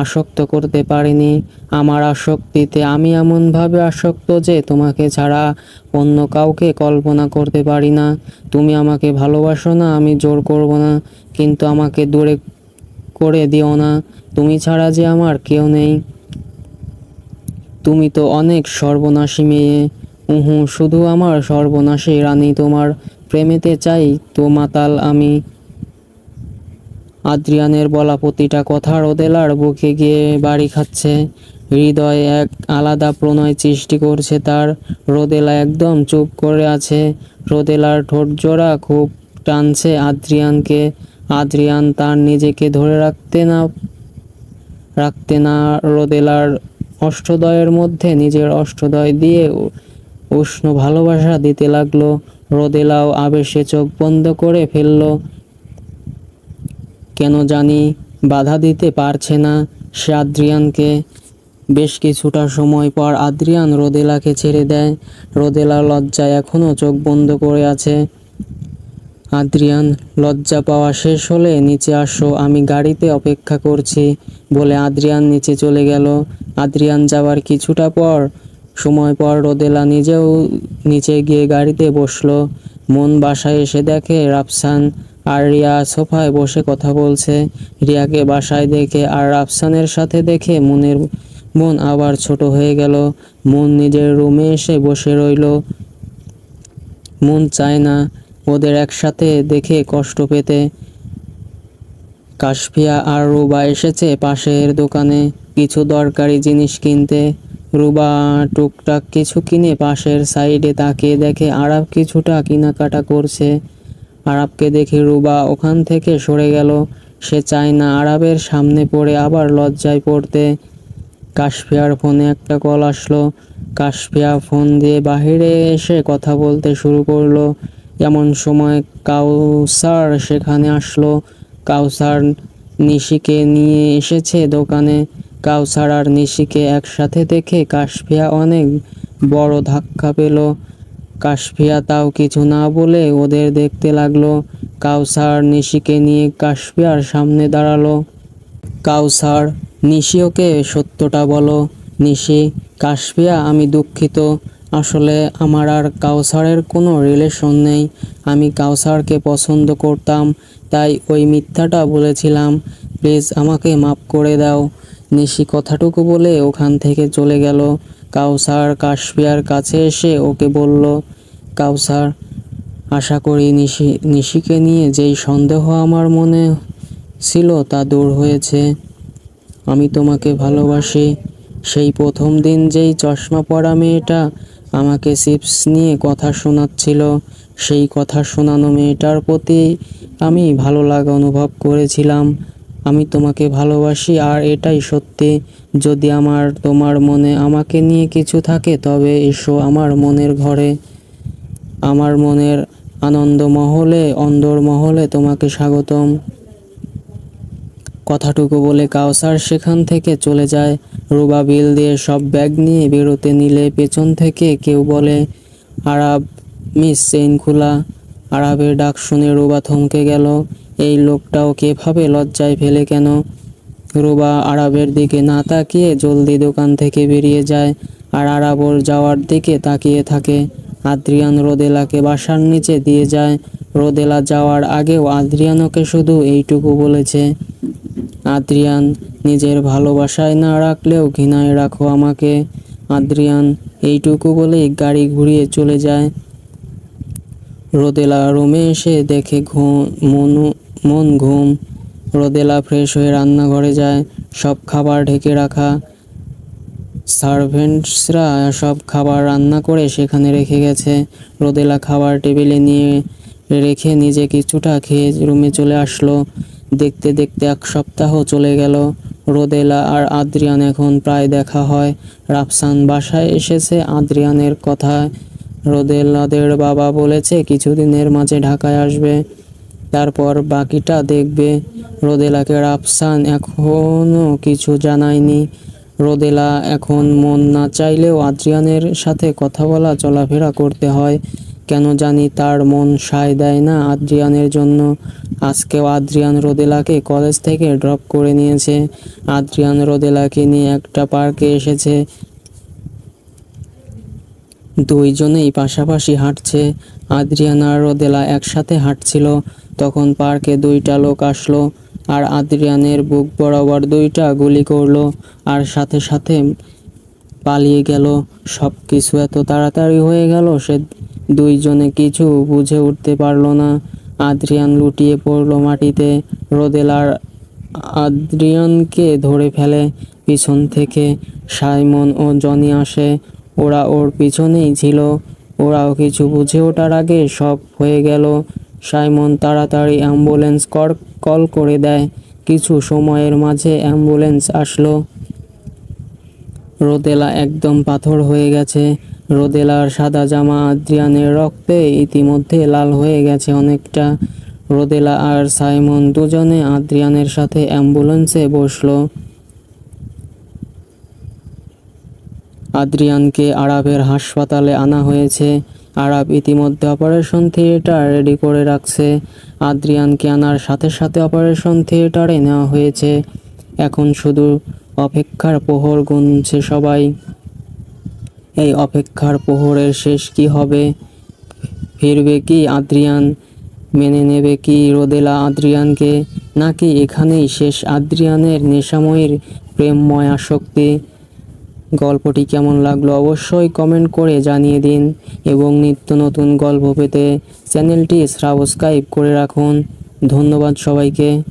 আসক্ত করতে পারেনি। আমার আসক্তিতে আমি এমনভাবে আসক্ত যে তোমাকে ছাড়া অন্য কাউকে কল্পনা করতে পারি না। তুমি আমাকে ভালোবাসো না, আমি জোর করব না, কিন্তু আমাকে দূরে করে দিও না। তুমি ছাড়া যে আমার কেউ নেই। তুমি তো অনেক সর্বনাশী মেয়ে। শুধু আমার সর্বনাশী রানী, তোমার প্রেমেতে চাই তো মাতাল আমি। আদ্রিয়ানের বলা প্রতিটা কথা রোদেলার বুকে গিয়ে বাড়ি খাচ্ছে। হৃদয়ে এক আলাদা প্রণয় সৃষ্টি করছে তার। রোদেলা একদম চুপ করে আছে। রোদেলার ঠোঁট জোড়া খুব টানছে আদ্রিয়ানকে। আদ্রিয়ান তার নিজেকে ধরে রাখতে না রোদেলার অষ্টদয়ের মধ্যে নিজের অষ্টদয় দিয়ে উষ্ণ ভালোবাসা দিতে লাগলো। রোদেলাও আবেশে চোখ বন্ধ করে ফেলল, কেন জানি বাধা দিতে পারছে না সে আদ্রিয়ানকে। বেশ কিছুটা সময় পর আদ্রিয়ান রোদেলাকে ছেড়ে দেয়। রোদেলা লজ্জায় এখনো চোখ বন্ধ করে আছে। আদ্রিয়ান, লজ্জা পাওয়া শেষ হলে নিচে আসো, আমি গাড়িতে অপেক্ষা করছি বলে আদ্রিয়ান নিচে চলে গেল। আদ্রিয়ান যাওয়ার কিছুটা সময় পর রোদেলা নিজেও নিচে গিয়ে গাড়িতে বসলো। মন বাসায় এসে দেখে রাফসান আর রিয়া সোফায় বসে কথা বলছে। রিয়াকে বাসায় দেখে আর রাফসানের সাথে দেখে মন আবার ছোট হয়ে গেল। মন নিজের রুমে এসে বসে রইল। মন চায় না ওদের একসাথে দেখে কষ্ট পেতে। কাশফিয়া আর রুবা এসেছে পাশের দোকানে কিছু দরকারি জিনিস কিনতে। রুবা টুকটাক কিছু কিনে পাশের সাইডে তাকিয়ে দেখে আরাব কিছুটা কেনাকাটা করছে। আরাবকে দেখে রুবা ওখান থেকে সরে গেল। সে চায় না আরাবের সামনে পড়ে আবার লজ্জায় পড়তে। কাশফিয়ার ফোনে একটা কল আসলো। কাশফিয়া ফোন দিয়ে বাহিরে এসে কথা বলতে শুরু করলো। এমন সময় কাউসার সেখানে আসলো। কাউসার নিশিকে নিয়ে এসেছে দোকানে। কাউসার আর নিশিকে একসাথে দেখে কাশফিয়া অনেক বড় ধাক্কা পেল। কাশফিয়া তাও কিছু না বলে ওদের দেখতে লাগলো। কাউসার নিশিকে নিয়ে কাশফিয়ার সামনে দাঁড়ালো। কাউসার, নিশি ওকে সত্যটা বলো। নিশি, কাশফিয়া আমি দুঃখিত, আসলে আমার আর কাউসারের কোনো রিলেশন নেই। আমি কাউসারকে পছন্দ করতাম, তাই ওই মিথ্যাটা বলেছিলাম। প্লিজ আমাকে মাফ করে দাও। নিশি কথাটুকু বলে ওখান থেকে চলে গেল। কাউসার কাশফিয়ার কাছে এসে ওকে বলল, কাউসার, আশা করি নিশিকে নিয়ে যেই সন্দেহ আমার মনে ছিল তা দূর হয়েছে। আমি তোমাকে ভালোবাসি। সেই প্রথম দিন যেই চশমা পরা মেয়েটা আমাকে চিপস নিয়ে কথা শোনাচ্ছিল, সেই কথা শোনানো মেয়েটার প্রতি আমি ভালো লাগা অনুভব করেছিলাম। আমি তোমাকে ভালোবাসি আর এটাই সত্যি। যদি তোমার মনে আমাকে নিয়ে কিছু থাকে তবে এসো আমার মনের ঘরে। আমার মনের অন্দরমহলে তোমাকে স্বাগতম। কথাটুকু বলে কাউসার সেখান থেকে চলে যায়। রুবা বিল দিয়ে সব ব্যাগ নিয়ে বেরোতে নিলে পেছন থেকে কেউ বলে, আরাব, মিস চেইন খোলা। আরাবের ডাক শুনে রুবা থমকে গেল। এই লোকটা ওকে এভাবে লজ্জায় ফেলে কেন? রুবা আরাবের দিকে না তাকিয়ে জলদি দোকান থেকে বেরিয়ে যায় আর আরাব ওর যাওয়ার দিকে তাকিয়ে থাকে। আদ্রিয়ান রোদেলাকে বাসার নিচে দিয়ে যায়। রোদেলা যাওয়ার আগেও আদ্রিয়ান ওকে শুধু এইটুকু বলেছে, আদ্রিয়ান, নিজের ভালোবাসায় না রাখলেও ঘৃণায় রাখো আমাকে। আদ্রিয়ান এইটুকু বলেই গাড়ি ঘুরিয়ে চলে যায়। রোদেলা রুমে এসে দেখে মন ঘুম। রোদেলা ফ্রেশ হয়ে রান্নাঘরে যায়। সব খাবার ঢেকে রাখা। সার্ভেন্টসরা সব খাবার রান্না করে সেখানে রেখে গেছে। রোদেলা খাবার টেবিলে নিয়ে রেখে নিজে কিছুটা খেয়ে রুমে চলে আসলো। দেখতে দেখতে 1 সপ্তাহ চলে গেল। রোদেলা আর আদ্রিয়ান এখন প্রায় দেখা হয়। রাফসান বাসায় এসেছে আদ্রিয়ানের কথায়। রোদেলাদের বাবা বলেছে কিছুদিনের মাঝে ঢাকায় আসবে, তারপর বাকিটা দেখবে। রোদেলাকে রাফসান এখনো কিছু জানায়নি। রোদেলা এখন মন না চাইলেও আদ্রিয়ানের সাথে কথা বলা চলাফেরা করতে হয়। কেন জানি তার মন সায় দেয় না আদ্রিয়ানের জন্য। আজকেও আদ্রিয়ান রোদেলাকে কলেজ থেকে ড্রপ করে নিয়েছে। আদ্রিয়ান রোদেলাকে নিয়ে একটা পার্কে এসেছে। দুইজনেই পাশাপাশি হাঁটছে। আদ্রিয়ান আর রোদেলা একসাথে হাঁটছিল। তখন পার্কে 2টা লোক আসলো আর আদ্রিয়ানের বুক বরাবর 2টা গুলি করলো আর সাথে সাথে পালিয়ে গেল। সব কিছু এত তাড়াতাড়ি হয়ে গেল সে দুইজনে কিছু বুঝে উঠতে পারল না। আদ্রিয়ান লুটিয়ে পড়ল মাটিতে। রোদেলার আদ্রিয়ানকে ধরে ফেলে পিছন থেকে। সাইমন ও জনি আসে। ওরা ওর পিছনেই ছিল। ওরাও কিছু বুঝে ওঠার আগে সব হয়ে গেল। সাইমন তাড়াতাড়ি অ্যাম্বুলেন্স কল করে দেয়। কিছু সময়ের মাঝে অ্যাম্বুলেন্স আসলো। রোদেলা একদম পাথর হয়ে গেছে। রোদেলার সাদা জামা আদ্রিয়ানের রক্তে ইতিমধ্যে লাল হয়ে গেছে অনেকটা। রোদেলা আর সাইমন দুজনে আদ্রিয়ানের সাথে অ্যাম্বুলেন্সে বসলো। আদ্রিয়ানকে আরাবের হাসপাতালে আনা হয়েছে। আরাব ইতিমধ্যে অপারেশন থিয়েটার রেডি করে রাখছে। আদ্রিয়ানকে আনার সাথে সাথে অপারেশন থিয়েটারে নেওয়া হয়েছে। এখন শুধু অপেক্ষার প্রহর গুনছে সবাই। এই অপেক্ষার প্রহরের শেষ কি হবে? ফিরবে কি আদ্রিয়ান? মেনে নেবে কি রোদেলা আদ্রিয়ানকে? নাকি এখানেই শেষ আদ্রিয়ানের নেশাময়ীর প্রেমময় আসক্তি? গল্পটি কেমন লাগলো অবশ্যই কমেন্ট করে জানিয়ে দিন এবং নিত্য নতুন গল্প পেতে চ্যানেলটি সাবস্ক্রাইব করে রাখুন। ধন্যবাদ সবাইকে।